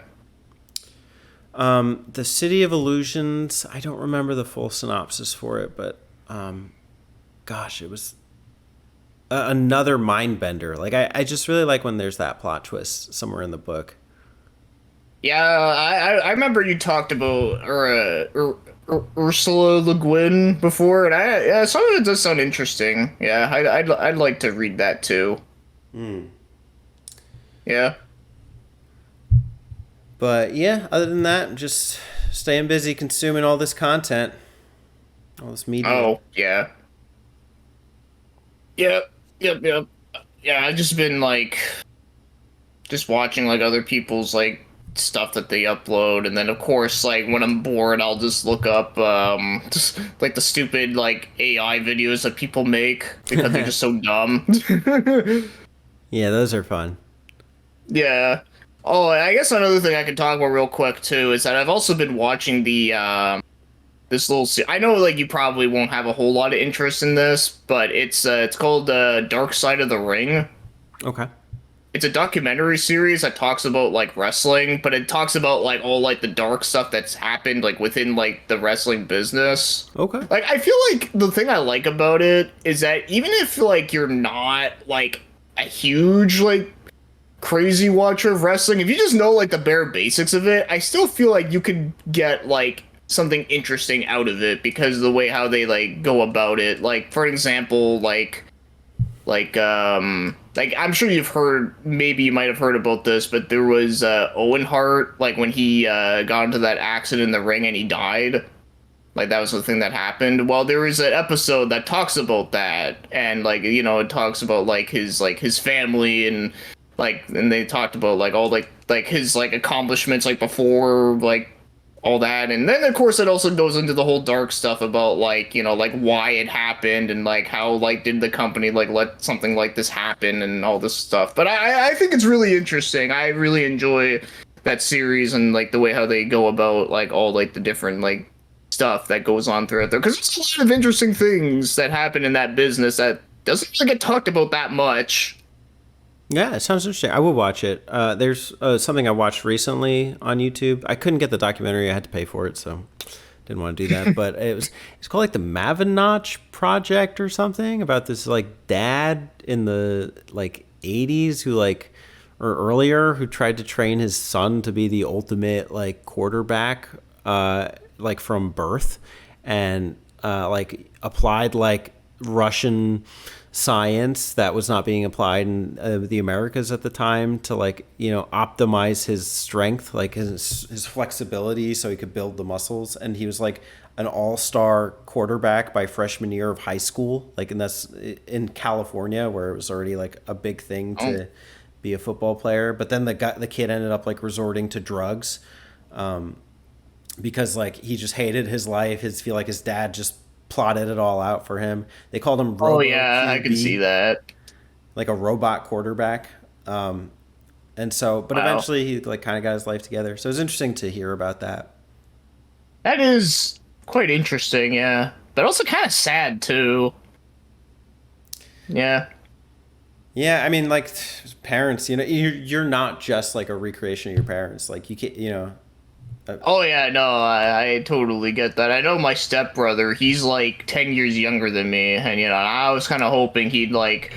The City of Illusions. I don't remember the full synopsis for it, but gosh, it was another mind bender. Like I just really like when there's that plot twist somewhere in the book. Yeah, I remember you talked about Ursula Le Guin before, and yeah, some of it does sound interesting. Yeah, I'd like to read that too. Yeah. But yeah, other than that, just staying busy consuming all this content, all this media. Oh, yeah. Yep. Yep. Yep. Yeah, I've just been like just watching like other people's like stuff that they upload, and then of course like when I'm bored I'll just look up just like the stupid like AI videos that people make because they're just so dumb. Yeah, those are fun. Yeah. Oh, and I guess another thing I could talk about real quick too is that I've also been watching the this I know like you probably won't have a whole lot of interest in this, but it's called Dark Side of the Ring. Okay. It's a documentary series that talks about like wrestling, but it talks about like all like the dark stuff that's happened like within like the wrestling business. Okay. Like I feel like the thing I like about it is that even if like you're not like a huge like crazy watcher of wrestling, if you just know like the bare basics of it, I still feel like you could get like something interesting out of it because of the way how they like go about it. Like for example, like I'm sure you've heard, maybe you might have heard about this, but there was Owen Hart, like when he got into that accident in the ring and he died. Like that was the thing that happened. Well, there is an episode that talks about that, and like it talks about like his family and they talked about like all like his like accomplishments like before like all that, and then of course it also goes into the whole dark stuff about like like why it happened and like how like did the company like let something like this happen and all this stuff. But I think it's really interesting. I really enjoy that series and like the way how they go about like all like the different like stuff that goes on throughout there because there's a lot of interesting things that happen in that business that doesn't really get talked about that much. Yeah, it sounds interesting. I will watch it. There's something I watched recently on YouTube. I couldn't get the documentary. I had to pay for it, so didn't want to do that. But it's called like the Mavinach Project or something about this like dad in the like 80s who like or earlier who tried to train his son to be the ultimate like quarterback like from birth and like applied like Russian science that was not being applied in the Americas at the time to like optimize his strength, like his flexibility, so he could build the muscles. And he was like an all-star quarterback by freshman year of high school, like, and that's in California where it was already like a big thing Oh, to be a football player. But then the kid ended up like resorting to drugs because like he just hated his life. His feel like his dad just plotted it all out for him. They called him oh Robo yeah, I can see QB, that. like a robot quarterback. And so, but Wow. eventually he like kind of got his life together. So it was interesting to hear about that. That is quite interesting, yeah. But also kind of sad too. Yeah. Yeah, I mean, like parents, you're not just like a recreation of your parents. Like you can't, Oh yeah, no, I totally get that. I know my stepbrother, he's like 10 years younger than me, and I was kind of hoping he'd like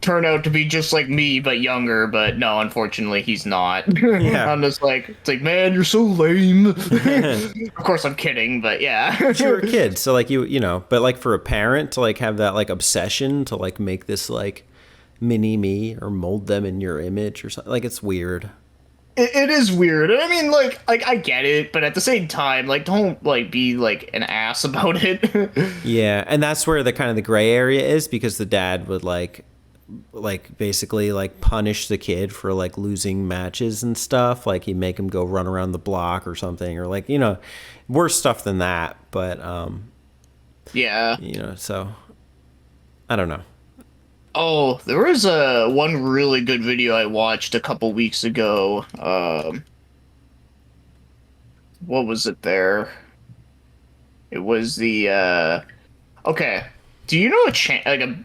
turn out to be just like me but younger, but no, unfortunately he's not. yeah. I'm just like, it's like, man, you're so lame. Of course I'm kidding, but yeah. But you were a kid, so like but like for a parent to like have that like obsession to like make this like mini me or mold them in your image or something, like it's weird. It is weird. I mean, like I get it, but at the same time, like don't like be like an ass about it. Yeah, and that's where the kind of the gray area is because the dad would like basically like punish the kid for like losing matches and stuff. Like he'd make him go run around the block or something, or like worse stuff than that. But Yeah. so I don't know. Oh, there was a one really good video I watched a couple weeks ago. What was it there? It was the okay. Do you know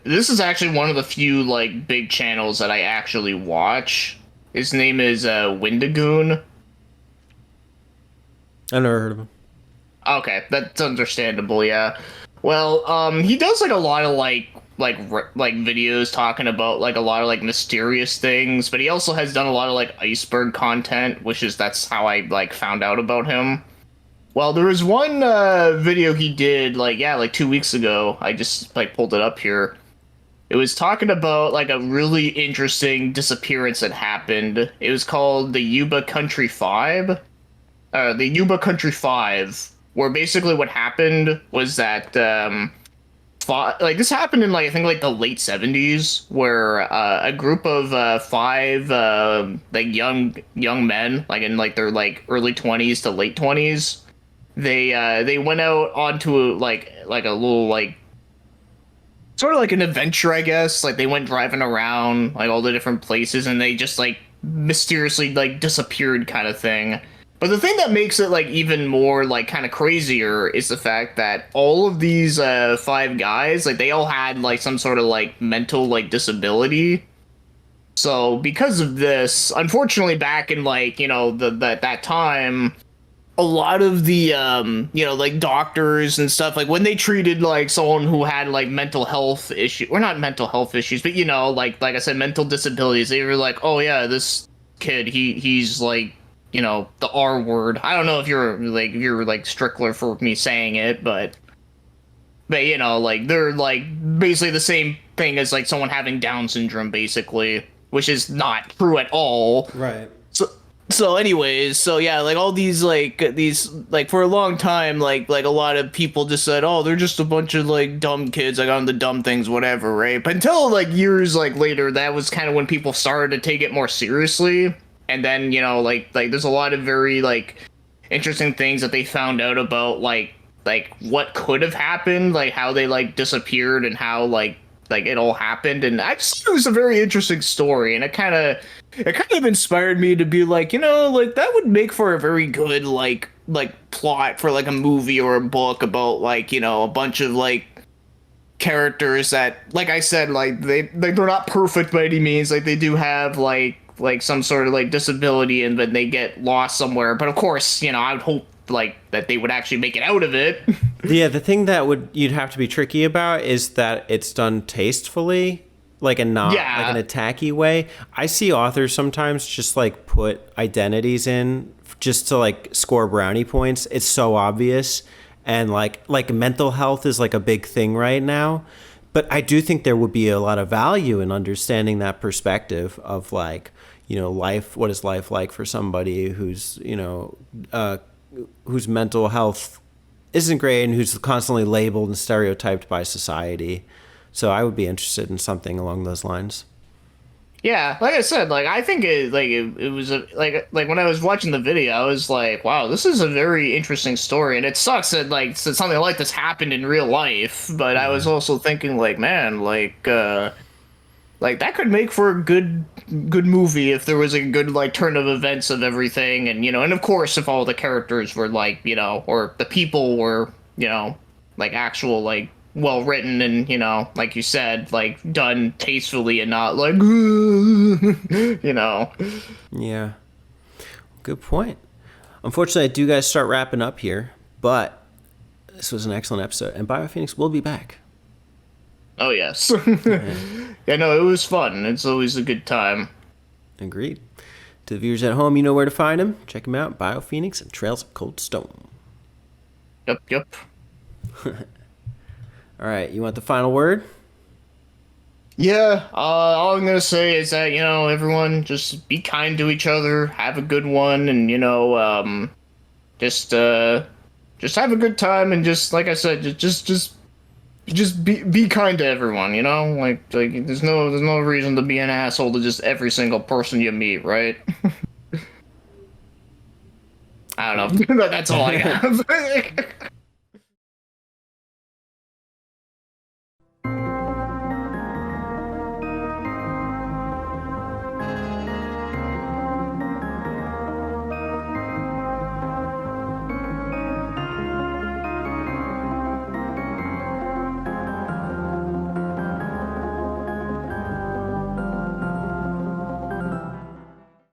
this is actually one of the few like big channels that I actually watch. His name is Windigoon. I've never heard of him. Okay, that's understandable, yeah. Well, he does like a lot of like videos talking about like a lot of like mysterious things, but he also has done a lot of like iceberg content, that's how I like found out about him. Well, there was one video he did like 2 weeks ago. I just like pulled it up here. It was talking about like a really interesting disappearance that happened. It was called the Yuba Country Five. The Yuba Country Five, where basically what happened was that like this happened in like I think like the late 70s, where a group of five like young men, like in like their like early 20s to late 20s, they went out onto like a little like sort of like an adventure, I guess. Like they went driving around like all the different places, and they just like mysteriously like disappeared, kind of thing. But the thing that makes it like even more like kind of crazier is the fact that all of these five guys, like they all had like some sort of like mental like disability. So because of this, unfortunately, back in like that time, a lot of the like doctors and stuff, like when they treated like someone who had like mental health issue, or not mental health issues, but like I said, mental disabilities, they were like, oh yeah, this kid, he's like the R word. I don't know if you're like Strickler for me saying it, but like they're like basically the same thing as like someone having Down syndrome, basically, which is not true at all. Right. So anyways, so yeah, like all these like for a long time, like a lot of people just said, oh, they're just a bunch of like dumb kids, like on the dumb things, whatever, right? But until like years like later, that was kind of when people started to take it more seriously. And then like there's a lot of very like interesting things that they found out about like what could have happened, like how they like disappeared and how like it all happened. And I just thought it was a very interesting story, and it kind of inspired me to be like, like that would make for a very good like plot for like a movie or a book about like a bunch of like characters that, like I said, like they're not perfect by any means, like they do have like some sort of like disability, and then they get lost somewhere. But of course, I would hope like that they would actually make it out of it. Yeah, the thing that you'd have to be tricky about is that it's done tastefully, like and not like Yeah. an attacky way. I see authors sometimes just like put identities in just to like score brownie points. It's so obvious, and like mental health is like a big thing right now. But I do think there would be a lot of value in understanding that perspective of like, life. What is life like for somebody who's whose mental health isn't great and who's constantly labeled and stereotyped by society. So I would be interested in something along those lines. Yeah, like I said, like I think it was like when I was watching the video, I was like, wow, this is a very interesting story, and it sucks that like something like this happened in real life. But I was Yeah. also thinking like, man, like that could make for a good good movie if there was a good like turn of events of everything, and and of course if all the characters were like or the people were like actual like well written and like you said like done tastefully and not like Yeah. Good point. Unfortunately, I do guys start wrapping up here, but this was an excellent episode, and BioPhoenix will be back. Oh yes. Yeah, no, it was fun. It's always a good time. Agreed. To the viewers at home, you know where to find them. Check them out, BioPhoenix and Trails of Cold Stone. Yep. All right, you want the final word? Yeah, all I'm gonna say is that, everyone just be kind to each other, have a good one, and, just have a good time, and just, like I said, just be kind to everyone, like there's no reason to be an asshole to just every single person you meet, right? I don't know. That's all I got.